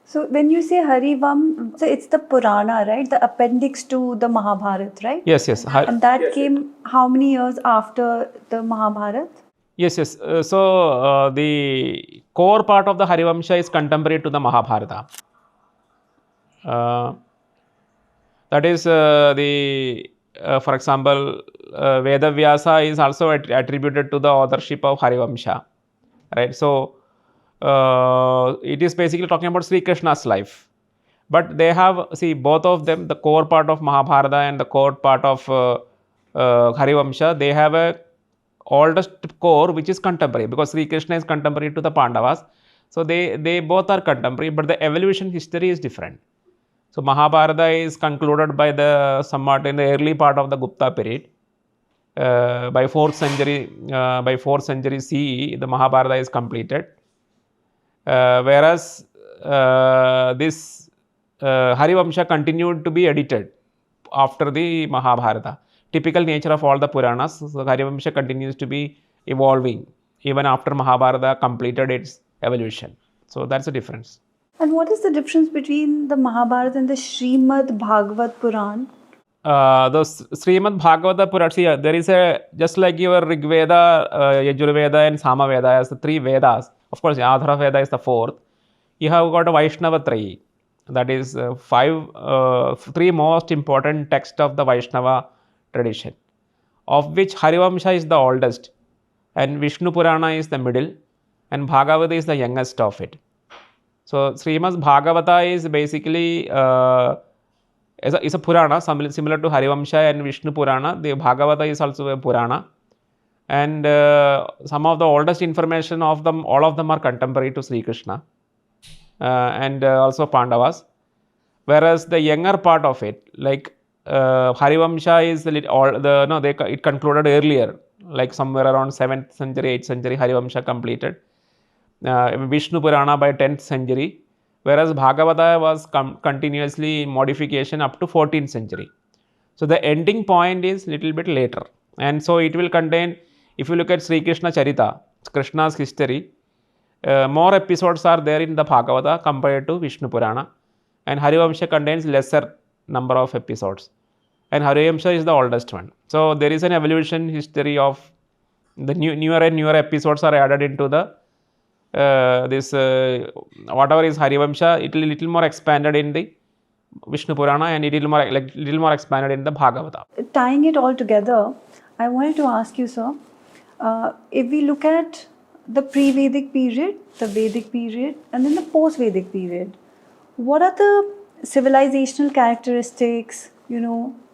B: So when you say Harivam, so it's the Purāṇa, right? The appendix to the Mahabharata, right?
A: Yes, yes.
B: And that came how many years after the Mahabharata?
A: Yes, yes. So the core part of the Harivamsha is contemporary to the Mahabharata. That is for example, Vedavyasa is also attributed to the authorship of Harivamsha, right? So it is basically talking about Sri Krishna's life. But they have, see, both of them, the core part of Mahabharata and the core part of Harivamsha, they have a oldest core which is contemporary, because Sri Krishna is contemporary to the Pandavas. So they both are contemporary, but the evolution history is different. So Mahabharata is concluded by somewhat in the early part of the Gupta period. By 4th century CE, the Mahabharata is completed. Whereas this Harivamsha continued to be edited after the Mahabharata. Typical nature of all the Puranas, so Harivamsha continues to be evolving even after Mahabharata completed its evolution. So that's the difference.
B: And what is the difference between the Mahabharata and the Shrimad Bhagavat Purāṇa?
A: The Srimad Bhagavata Purāṇa, see, there is just like your Rigveda, Yajurveda and Samaveda as the 3 Vedas. Of course, Adhara Veda is the 4th. You have got a Vaishnava Trayi. That is 3 most important texts of the Vaishnava tradition, of which Harivamsha is the oldest, and Vishnu Purāṇa is the middle, and Bhagavata is the youngest of it. So Srimad Bhagavata is basically is a Purāṇa similar to Harivamsha and Vishnu Purāṇa. The Bhagavata is also a Purāṇa, and some of the oldest information of them, all of them are contemporary to Sri Krishna and also Pandavas. Whereas the younger part of it, like Harivamsha is it concluded earlier, like somewhere around 7th century, 8th century. Harivamsha completed. Vishnu Purāṇa by 10th century, whereas Bhagavata was continuously in modification up to 14th century. So the ending point is little bit later, and so it will contain, if you look at Sri Krishna Charita, Krishna's history, more episodes are there in the Bhagavata compared to Vishnu Purāṇa, and Harivamsha contains lesser number of episodes, and Harivamsha is the oldest one. So there is an evolution history of the newer and newer episodes are added into the whatever is Harivamsha, it will little more expanded in the Vishnu Purāṇa, and it little more expanded in the Bhagavata.
B: Tying it all together, I wanted to ask you, sir, if we look at the pre-Vedic period, the Vedic period, and then the post-Vedic period, what are the civilizational characteristics,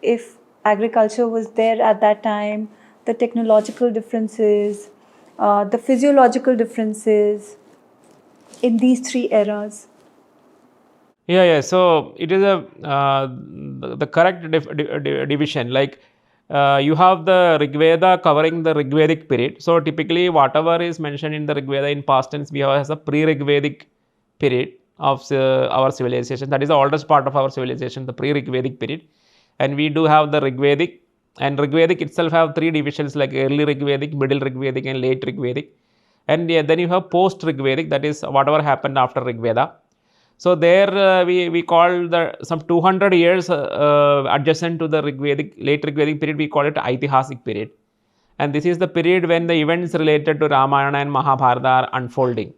B: if agriculture was there at that time, the technological differences, the physiological differences in these 3 eras?
A: Yeah. So it is the correct division. Like you have the Rigveda covering the Rigvedic period. So typically, whatever is mentioned in the Rigveda in past tense, we have as a pre-Rigvedic period of our civilization. That is the oldest part of our civilization, the pre-Rigvedic period. And we do have the Rigvedic. And Rigvedic itself have 3 divisions, like early Rigvedic, middle Rigvedic, and late Rigvedic. And then you have post Rigvedic, that is whatever happened after Rigveda. So there we call some 200 years adjacent to the late Rigvedic period, we call it Itihāsic period. And this is the period when the events related to Ramayana and Mahabharata are unfolding.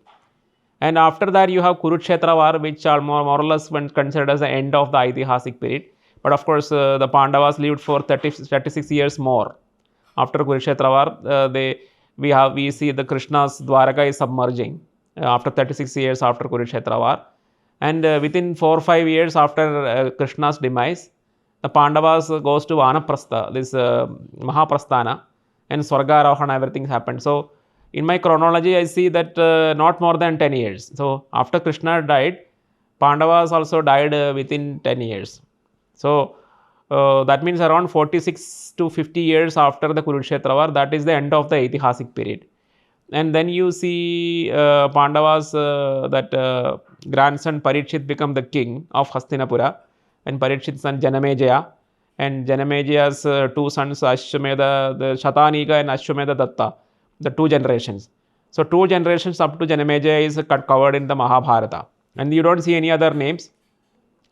A: And after that, you have Kurukshetra war, which are more or less when considered as the end of the Itihāsic period. But of course, the Pandavas lived for 36 years more. After Kurukshetra war, we see the Krishna's Dwaraka is submerging after 36 years after Kurukshetra war. And within 4 or 5 years after Krishna's demise, the Pandavas goes to Vanaprastha, this Mahaprasthana, and Swargarohana, everything happened. So in my chronology, I see that not more than 10 years. So after Krishna died, Pandavas also died within 10 years. So that means around 46 to 50 years after the Kurukshetra war, that is the end of the Itihāsic period. And then you see Pandavas, that grandson Parikshit become the king of Hastinapura, and Parikshit's son Janamejaya, and Janamejay's two sons Ashwamedha, the Shatanika and Ashwamedha Datta, the two generations. So 2 generations up to Janamejaya is covered in the Mahabharata, and you don't see any other names.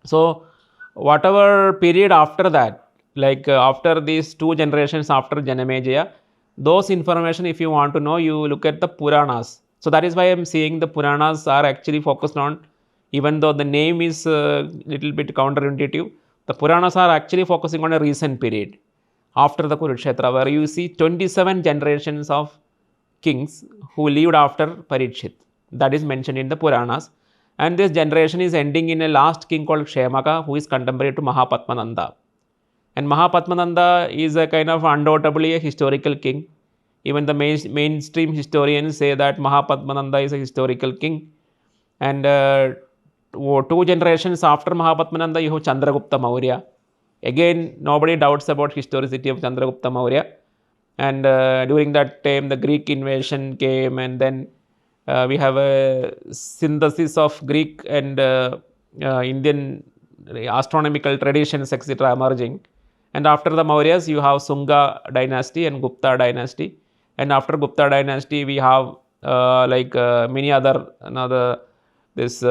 A: So whatever period after that, like after these 2 generations after Janamejaya, those information, if you want to know, you look at the Purāṇas. So that is why I am saying the Purāṇas are actually focused on, even though the name is little bit counterintuitive, the Purāṇas are actually focusing on a recent period after the Kurukshetra, where you see 27 generations of kings who lived after Parikshit. That is mentioned in the Purāṇas. And this generation is ending in a last king called Kshemaka, who is contemporary to Mahapadmananda. And Mahapadmananda is a kind of undoubtedly a historical king. Even the mainstream historians say that Mahapadmananda is a historical king. And 2 generations after Mahapadmananda, you have Chandragupta Maurya. Again, nobody doubts about historicity of Chandragupta Maurya. And during that time, the Greek invasion came, and then we have a synthesis of Greek and Indian astronomical traditions, etc. emerging. And after the Mauryas, you have Sunga dynasty and Gupta dynasty. And after Gupta dynasty, we have many other, this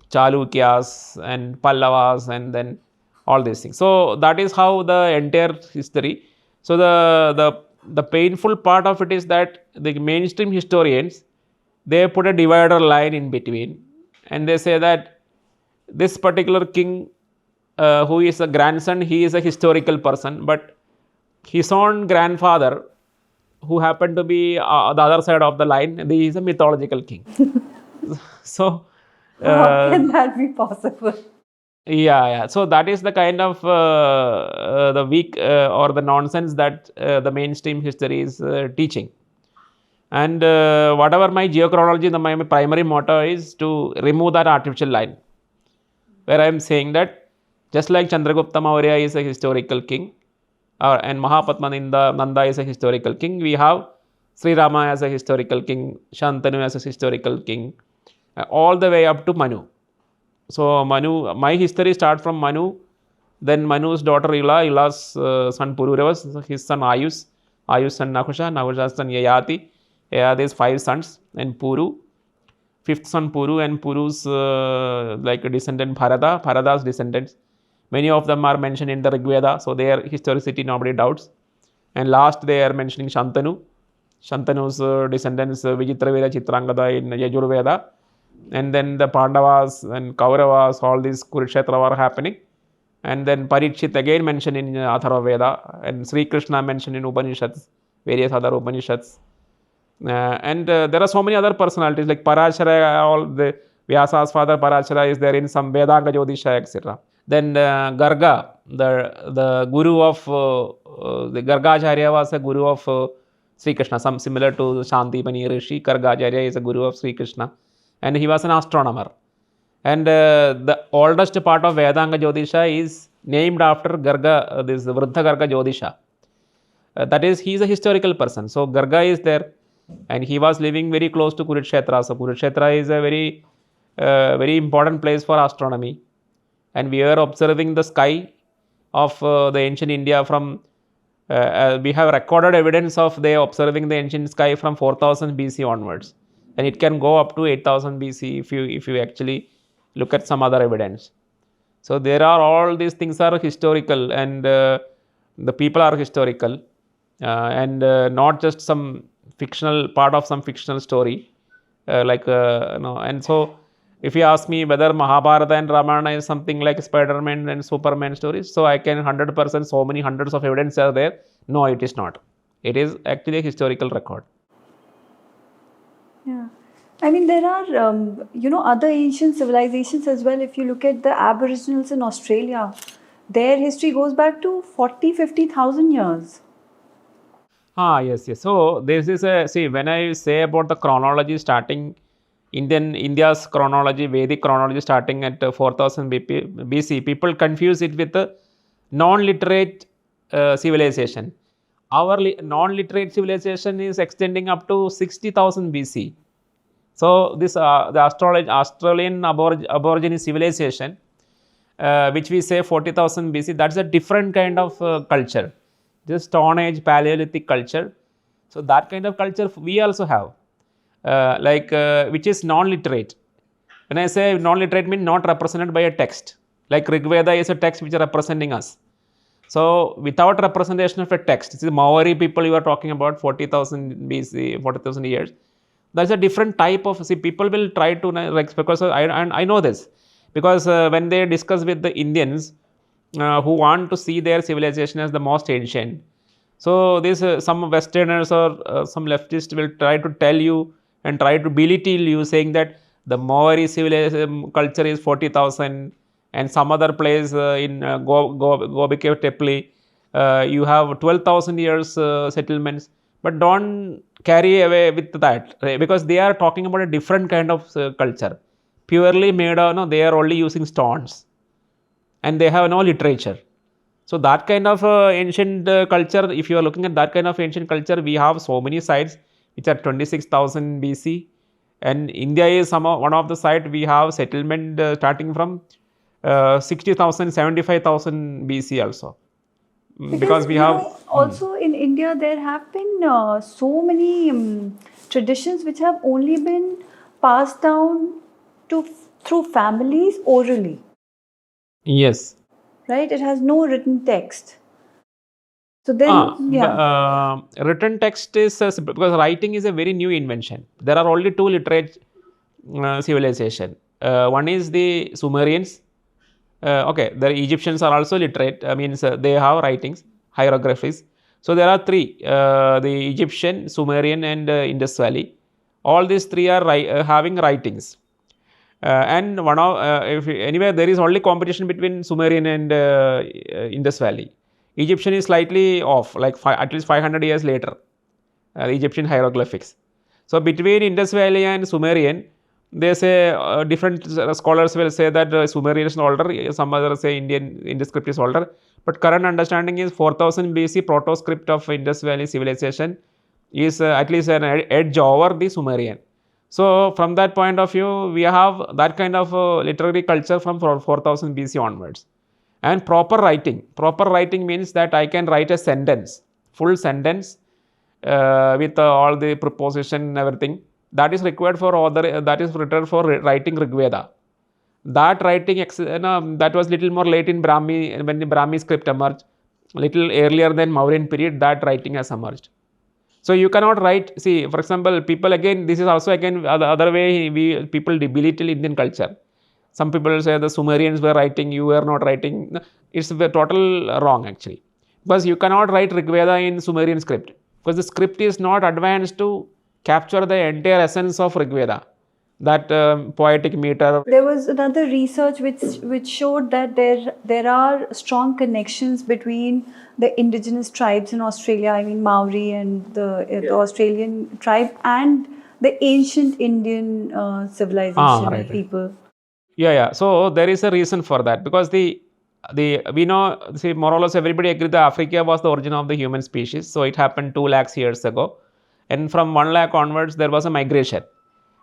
A: Chalukyas and Pallavas, and then all these things. So that is how the entire history. So the painful part of it is that the mainstream historians, they put a divider line in between, and they say that this particular king, who is a grandson, he is a historical person, but his own grandfather, who happened to be the other side of the line, he is a mythological king. So
B: how can that be possible?
A: Yeah. So that is the kind of the weak or the nonsense that the mainstream history is teaching. And whatever my geochronology, my primary motto is to remove that artificial line, where I am saying that just like Chandragupta Maurya is a historical king, and Mahapadmananda is a historical king, we have Sri Rama as a historical king, Shantanu as a historical king, all the way up to Manu. So Manu, my history starts from Manu, then Manu's daughter Ila, Ila's son Pururava, his son Ayus, Ayus son Nakusha, Nakusha's son Yayati, Yayati's 5 sons, and Puru, 5th son Puru, and Puru's like a descendant Bharata, Bharata's descendants. Many of them are mentioned in the Ṛgveda, so their historicity nobody doubts. And last they are mentioning Shantanu, Shantanu's descendants Vijitraveda, Chitrangada in Yajurveda. And then the Pandavas and Kauravas, all these Kurukshetra were happening. And then Parikshit again mentioned in Atharva Veda, and Sri Krishna mentioned in Upanishads, various other Upanishads. And there are so many other personalities like Parashara, all the Vyasa's father Parashara is there in some Vedanga Jyotisha, etc. Then Garga, the guru of the Gargacharya was a guru of Sri Krishna, some similar to Shantipani Rishi. Gargacharya is a guru of Sri Krishna, and he was an astronomer. And the oldest part of Vedanga Jyotisha is named after Garga, this Vruddha Garga Jyotisha. That is, he is a historical person. So Garga is there, and he was living very close to Kurukshetra. So Kurukshetra is a very important place for astronomy. And we were observing the sky of the ancient India from, we have recorded evidence of they observing the ancient sky from 4000 BC onwards. And it can go up to 8000 BC if you actually look at some other evidence. So there are all these things are historical, and the people are historical. and not just some fictional part of some fictional story, and so if you ask me whether Mahabharata and Ramayana is something like Spider-Man and Superman stories, so I can 100%, so many hundreds of evidence are there. No, it is not. It is actually a historical record.
B: Yeah. I mean, there are, other ancient civilizations as well. If you look at the Aboriginals in Australia, their history goes back to 40, 50,000 years.
A: Yes. So this is when I say about the chronology starting, India's chronology, Vedic chronology starting at 4000 BC, people confuse it with the non-literate civilization. Our non-literate civilization is extending up to 60,000 BC. So this the Australian Aborigine civilization, which we say 40,000 BC, that's a different kind of culture. This Stone Age, Paleolithic culture. So that kind of culture we also have, which is non-literate. When I say non-literate, means not represented by a text. Like Rigveda is a text which is representing us. So without representation of a text, this is Maori people you are talking about, 40,000 BC, 40,000 years. There's a different type of, people will try to, because I know this, because when they discuss with the Indians who want to see their civilization as the most ancient, so this some Westerners or some leftists will try to tell you and try to belittle you, saying that the Maori civilization culture is 40,000, and some other place in Gobekli Tepe, you have 12,000 years settlements. But don't carry away with that, right? Because they are talking about a different kind of culture, purely made of, no, they are only using stones, and they have no literature. So that kind of ancient culture, if you are looking at that kind of ancient culture, we have so many sites which are 26,000 BC, and India is one of the site we have settlement starting from 60,000, 75,000 BC also. Because we have
B: also in India there have been so many traditions which have only been passed down through families orally.
A: Yes.
B: Right? It has no written text. So then,
A: written text is because writing is a very new invention. There are only two literate civilization. One is the Sumerians. The Egyptians are also literate. Means they have writings, hieroglyphics. So there are three: the Egyptian, Sumerian, and Indus Valley. All these three are having writings. And one of anyway, there is only competition between Sumerian and Indus Valley. Egyptian is slightly off, like at least 500 years later. The Egyptian hieroglyphics. So between Indus Valley and Sumerian, they say different scholars will say that Sumerian is older, some others say Indus script is older. But current understanding is 4000 BC proto-script of Indus Valley civilization is at least an edge over the Sumerian. So from that point of view, we have that kind of literary culture from 4000 BC onwards. And proper writing means that I can write a sentence, full sentence with all the preposition and everything. That is required for that is required for writing Ṛgveda. That writing that was little more late in Brahmi, when the Brahmi script emerged, little earlier than Mauryan period, that writing has emerged. So you cannot write, see, for example, people again, this is also again the other way people belittle Indian culture. Some people say the Sumerians were writing, you were not writing. It's the total wrong actually. Because you cannot write Ṛgveda in Sumerian script. Because the script is not advanced to capture the entire essence of Ṛgveda. That poetic meter.
B: There was another research which showed that there are strong connections between the indigenous tribes in Australia, I mean Maori and the Australian tribe, and the ancient Indian civilization people.
A: Yeah. So there is a reason for that, because we know, see, more or less everybody agrees that Africa was the origin of the human species. So it happened 2 lakhs years ago, and from 1 lakh onwards there was a migration.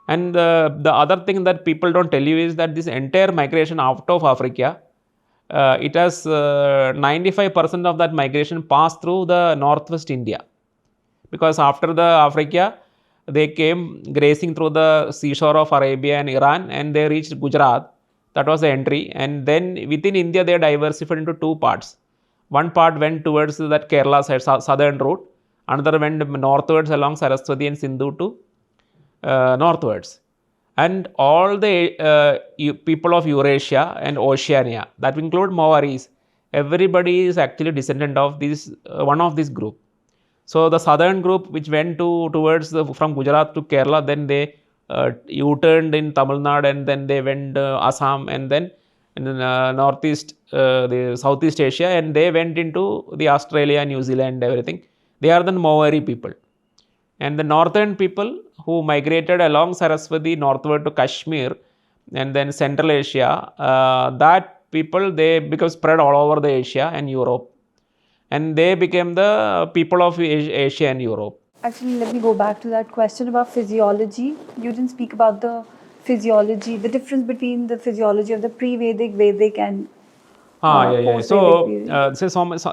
A: And the other thing that people don't tell you is that this entire migration out of Africa, it has 95% of that migration passed through the northwest India. Because after the Africa, they came grazing through the seashore of Arabia and Iran, and they reached Gujarat. That was the entry. And then within India, they diversified into 2 parts. One part went towards that Kerala side, southern route. another went northwards along Saraswati and Sindhu to northwards. And all the people of Eurasia and Oceania, that include Mauryas, everybody is actually descendant of this one of this group. So the southern group which went towards from Gujarat to Kerala, then they U-turned in Tamil Nadu, and then they went Assam, and then in northeast, the Southeast Asia, and they went into the Australia, New Zealand, everything. They are the Maori people. And the northern people who migrated along Saraswati northward to Kashmir and then Central Asia, that people, they become spread all over the Asia and Europe. And they became the people of Asia and Europe.
B: Actually, let me go back to that question about physiology. You didn't speak about the physiology, the difference between the physiology of the pre-Vedic, Vedic and
A: So,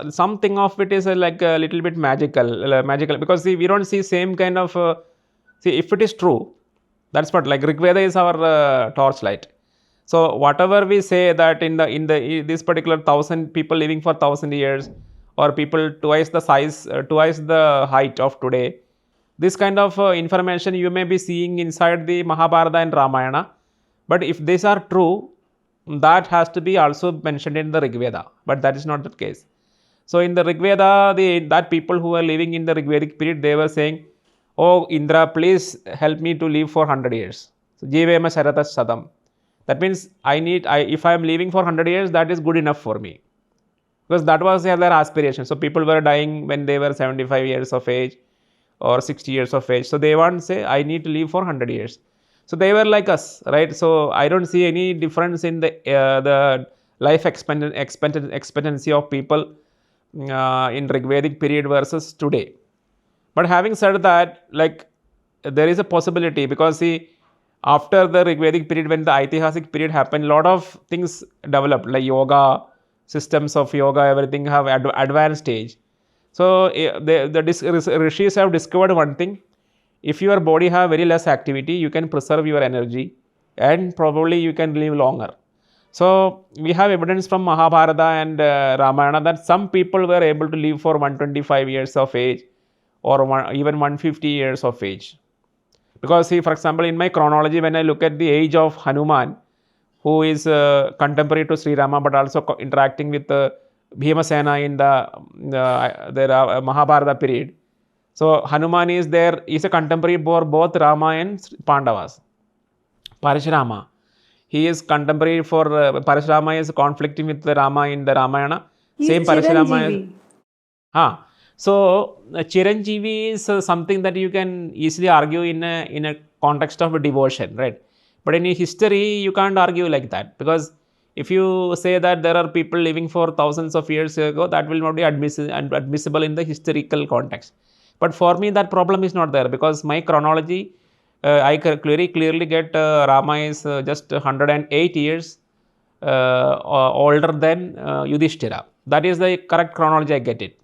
A: something of it is like a little bit magical, because see, we don't see same kind of, see, if it is true, that's what, like Rigveda is our torchlight. So whatever we say that in this particular 1,000 people living for 1,000 years, or people twice the size, twice the height of today, this kind of information you may be seeing inside the Mahabharata and Ramayana. But if these are true, that has to be also mentioned in the Ṛgveda, but that is not the case. So in the Ṛgveda, that people who are living in the Rigvedic period, they were saying, "Oh Indra, please help me to live for 100 years. So Jivema Sharatas Sadam." That means if I am living for 100 years, that is good enough for me. Because that was their aspiration. So people were dying when they were 75 years of age or 60 years of age. So they want to say, I need to live for 100 years. So they were like us, right? So I don't see any difference in the life expectancy of people in Rigvedic period versus today. But having said that, like, there is a possibility, because see, after the Rigvedic period, when the Itihāsic period happened, a lot of things developed, like yoga, systems of yoga, everything have advanced stage. So the rishis have discovered one thing: if your body have very less activity, you can preserve your energy, and probably you can live longer. So we have evidence from Mahabharata and Ramayana that some people were able to live for 125 years of age, or even 150 years of age. Because see, for example, in my chronology, when I look at the age of Hanuman, who is contemporary to Sri Rama, but also interacting with Bhimasena in the Mahabharata period. So Hanuman is there, is a contemporary for both Rama and Pandavas. Parashurama, he is contemporary for Parashurama is conflicting with the Rama in the Ramayana.
B: Same Parashurama is.
A: So Chiranjeevi is something that you can easily argue in a context of a devotion, right? But in history, you can't argue like that, because if you say that there are people living for thousands of years ago, that will not be admissible in the historical context. But for me, that problem is not there, because my chronology, I clearly get Rama is just 108 years older than Yudhishthira. That is the correct chronology, I get it.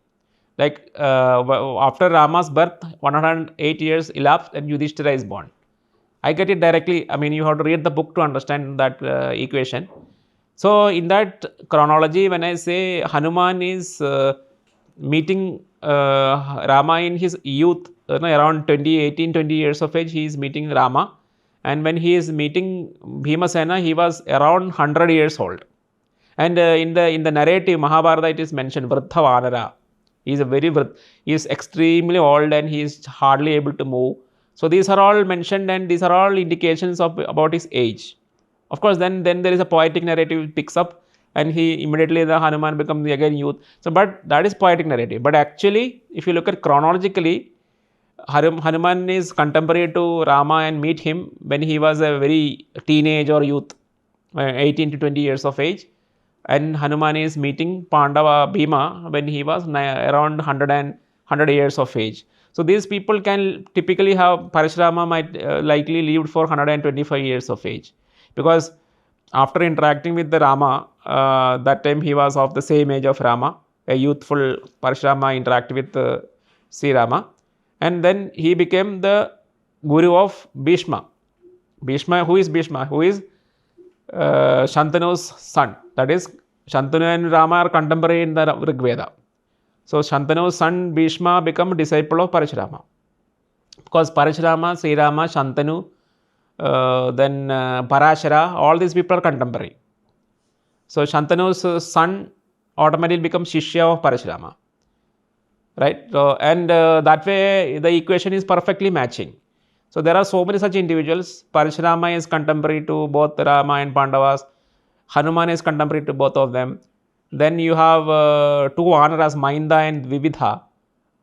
A: Like after Rama's birth, 108 years elapsed and Yudhishthira is born. I get it directly. I mean, you have to read the book to understand that equation. So in that chronology, when I say Hanuman is meeting Rama in his youth, around 20 years of age, he is meeting Rama. And when he is meeting Bhimasena, he was around 100 years old. And in the narrative, Mahabharata, it is mentioned, Vritha Vanara. He is extremely old and he is hardly able to move. So these are all mentioned, and these are all indications about his age. Of course, then there is a poetic narrative picks up, and he immediately, the Hanuman becomes again youth. So, but that is poetic narrative. But actually, if you look at chronologically, Hanuman is contemporary to Rama and meet him when he was a very teenage or youth, 18 to 20 years of age. And Hanuman is meeting Pandava Bhima when he was around 100 years of age. So these people can typically have, Parashurama might likely lived for 125 years of age, because after interacting with the Rama, that time he was of the same age of Rama, a youthful Parashurama interacted with Sri Rama, and then he became the guru of Bhishma. Who is Bhishma? Who is Shantanu's son. That is, Shantanu and Rama are contemporary in the Ṛgveda. So Shantanu's son Bhishma became a disciple of Parashurama. Because Parashurama, Sri Rama, Shantanu, then Parashara, all these people are contemporary. So Shantanu's son automatically becomes Shishya of Parashurama. Right? So, and that way the equation is perfectly matching. So there are so many such individuals. Parashurama is contemporary to both Rama and Pandavas. Hanuman is contemporary to both of them. Then you have two Vanaras, Mainda and Vividha,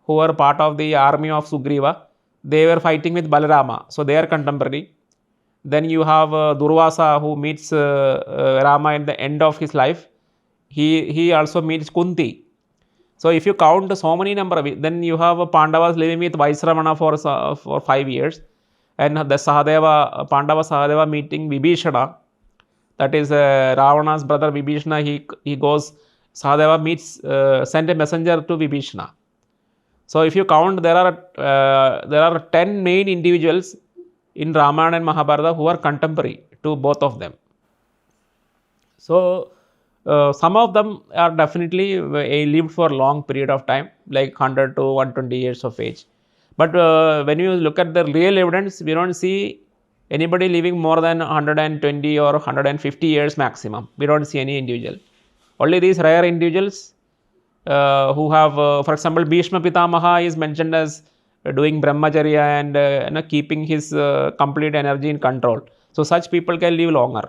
A: who were part of the army of Sugriva. They were fighting with Balarama, so they are contemporary. Then you have Durvasa, who meets Rama at the end of his life. He also meets Kunti. So if you count so many number of, then you have Pandavas living with Vaisravana for 5 years, and the Sahadeva, Pandava Sahadeva meeting Vibhishana. That is Ravana's brother Vibhishana. He goes, Sahadeva meets, sent a messenger to Vibhishana. So if you count, there are 10 main individuals in Ramayana and Mahabharata who are contemporary to both of them. So some of them are definitely lived for a long period of time, like 100 to 120 years of age. But when you look at the real evidence, we don't see anybody living more than 120 or 150 years maximum. We don't see any individual. Only these rare individuals who have, for example, Bhishma Pitamaha is mentioned as doing brahmacharya and keeping his complete energy in control. So such people can live longer.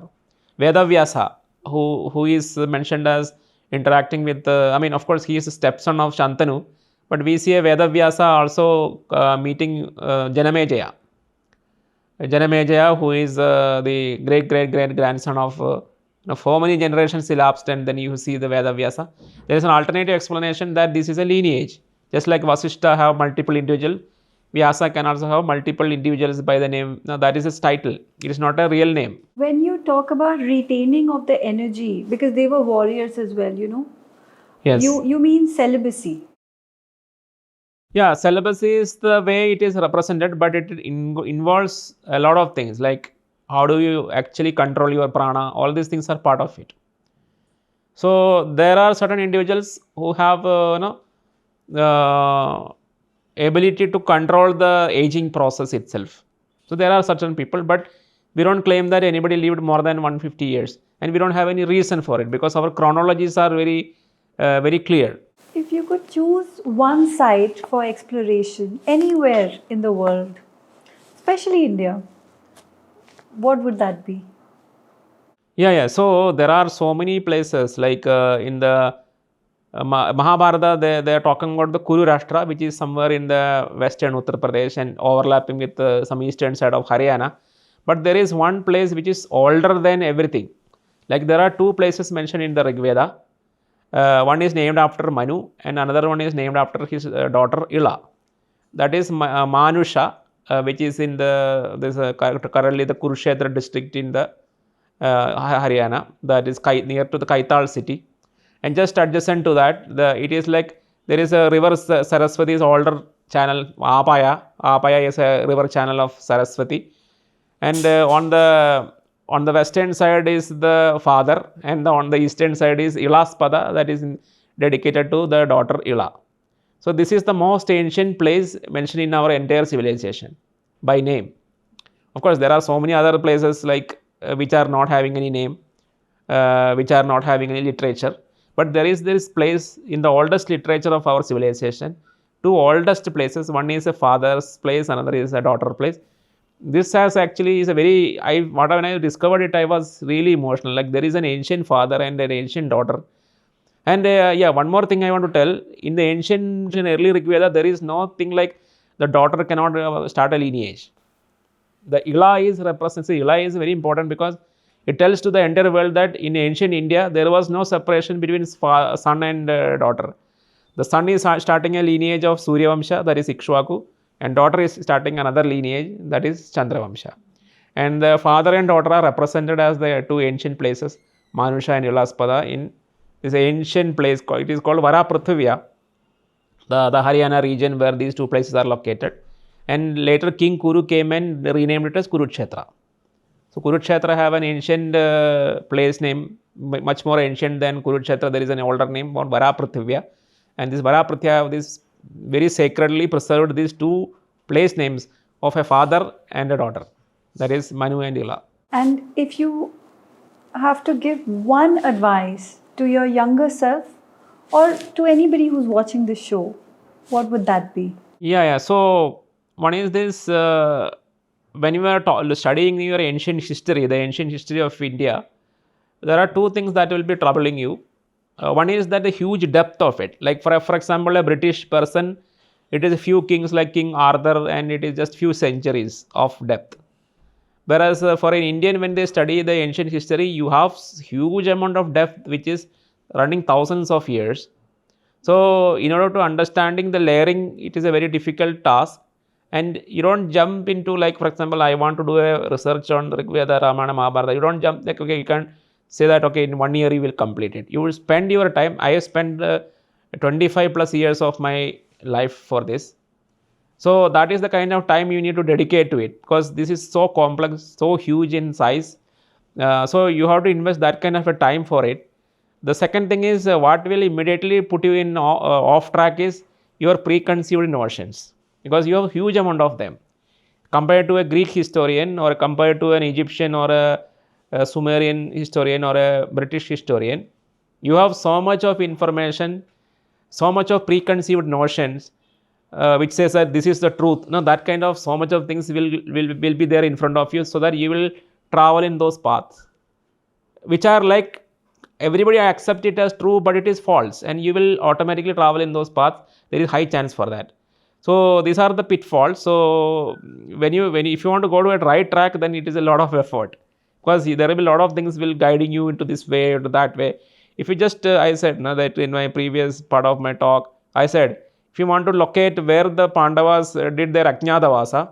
A: Vedavyasa, who is mentioned as interacting with, I mean, of course, he is a stepson of Shantanu, but we see a Vedavyasa also meeting Janamejaya. Janamejaya, who is the great-great-great-grandson of how many generations elapsed, and then you see the Vedavyasa. There is an alternative explanation that this is a lineage. Just like Vasishta have multiple individuals, Vyasa can also have multiple individuals by the name. Now that is his title. It is not a real name.
B: When you talk about retaining of the energy, because they were warriors as well, you know.
A: Yes.
B: You mean celibacy?
A: Yeah, celibacy is the way it is represented, but it involves a lot of things, like how do you actually control your prana. All these things are part of it. So there are certain individuals who have ability to control the aging process itself. So there are certain people, but we don't claim that anybody lived more than 150 years, and we don't have any reason for it because our chronologies are very clear.
B: If you could choose one site for exploration anywhere in the world, especially India, what would that be?
A: Yeah. So there are so many places, like in the Mahabharata, they are talking about the Kuru Rashtra, which is somewhere in the western Uttar Pradesh and overlapping with some eastern side of Haryana. But there is one place which is older than everything. Like there are two places mentioned in the Ṛgveda. One is named after Manu, and another one is named after his daughter Ila. That is Manusha, which is in currently the Kurukshetra district in the Haryana. That is near to the Pātāl city. And just adjacent to that, it is like there is a river, Saraswati's older channel, Apaya. Apaya is a river channel of Saraswati. And on the western side is the father, and on the eastern side is Ila's Pada, that is dedicated to the daughter Ila. So this is the most ancient place mentioned in our entire civilization by name. Of course, there are so many other places like which are not having any name, which are not having any literature. But there is this place in the oldest literature of our civilization. Two oldest places. One is a father's place, another is a daughter place. This has actually is a very, when I discovered it, I was really emotional. Like there is an ancient father and an ancient daughter. And one more thing I want to tell. In the ancient and early Rigveda, there is nothing like the daughter cannot start a lineage. The Ila is represented. Ila is very important because it tells to the entire world that in ancient India, there was no separation between son and daughter. The son is starting a lineage of Surya Vamsha, that is Ikshvaku, and daughter is starting another lineage, that is Chandra Vamsha. And the father and daughter are represented as the two ancient places, Manusha and Ilaspada, in this ancient place. It is called Varaprithvya, the Haryana region where these two places are located. And later King Kuru came and renamed it as Kurukshetra. So Kurukshetra have an ancient place name, much more ancient than Kurukshetra. There is an older name called Varaprithvya. And this Varapratya, this very sacredly preserved these two place names of a father and a daughter, that is Manu and Ila.
B: And if you have to give one advice to your younger self or to anybody who's watching this show, what would that be?
A: Yeah. So one is this, when you are studying your ancient history, the ancient history of India, there are two things that will be troubling you. One is that the huge depth of it. Like for example, a British person, it is a few kings like King Arthur, and it is just few centuries of depth. Whereas for an Indian, when they study the ancient history, you have huge amount of depth which is running thousands of years. So in order to understanding the layering, it is a very difficult task. And you don't jump into, like, for example, I want to do a research on Rigveda, Ramayana, Mahabharata. You don't jump like, okay, you can't say that, okay, in 1 year you will complete it. You will spend your time. I have spent 25 plus years of my life for this. So that is the kind of time you need to dedicate to it, because this is so complex, so huge in size. So you have to invest that kind of a time for it. The second thing is, what will immediately put you in off track is your preconceived notions, because you have a huge amount of them. Compared to a Greek historian, or compared to an Egyptian or a Sumerian historian or a British historian, you have so much of information, so much of preconceived notions, which says that this is the truth. No, that kind of so much of things will be there in front of you, so that you will travel in those paths, which are like everybody accept it as true, but it is false, and you will automatically travel in those paths. There is high chance for that. So these are the pitfalls. So if you want to go to a right track, then it is a lot of effort, because there will be a lot of things will guiding you into this way or that way. If you just I said that in my previous part of my talk, I said, if you want to locate where the Pandavas did their Ajñātavāsa,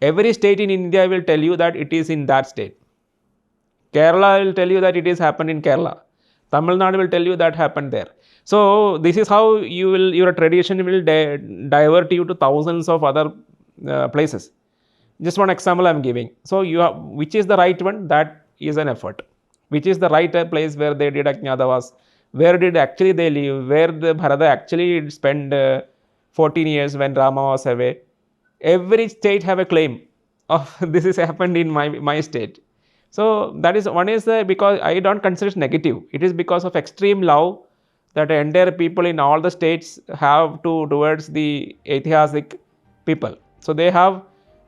A: every state in India will tell you that it is in that state. Kerala will tell you that it is happened in Kerala. Tamil Nadu will tell you that happened there. So this is how your tradition will divert you to thousands of other places. Just one example I am giving. So which is the right one? That is an effort. Which is the right place where they did Ajñātavāsa? Where did actually they live? Where the Bharata actually spent 14 years when Rama was away? Every state have a claim of this has happened in my state. So that is one is because I don't consider it negative. It is because of extreme love that entire people in all the states have towards the Itihāsic people. So they have,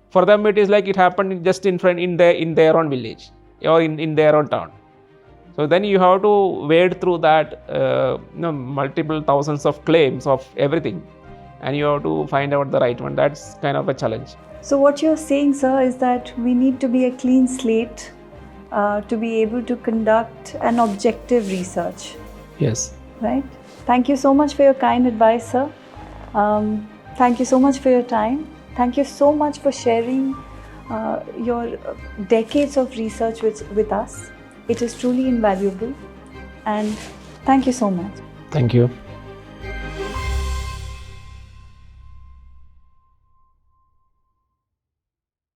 A: for them it is like it happened just in front in their own village or in their own town. So then you have to wade through that multiple thousands of claims of everything, and you have to find out the right one. That's kind of a challenge.
B: So what you're saying, sir, is that we need to be a clean slate to be able to conduct an objective research.
A: Yes.
B: Right? Thank you so much for your kind advice, sir. Thank you so much for your time. Thank you so much for sharing your decades of research with us. It is truly invaluable. And thank you so much.
A: Thank you.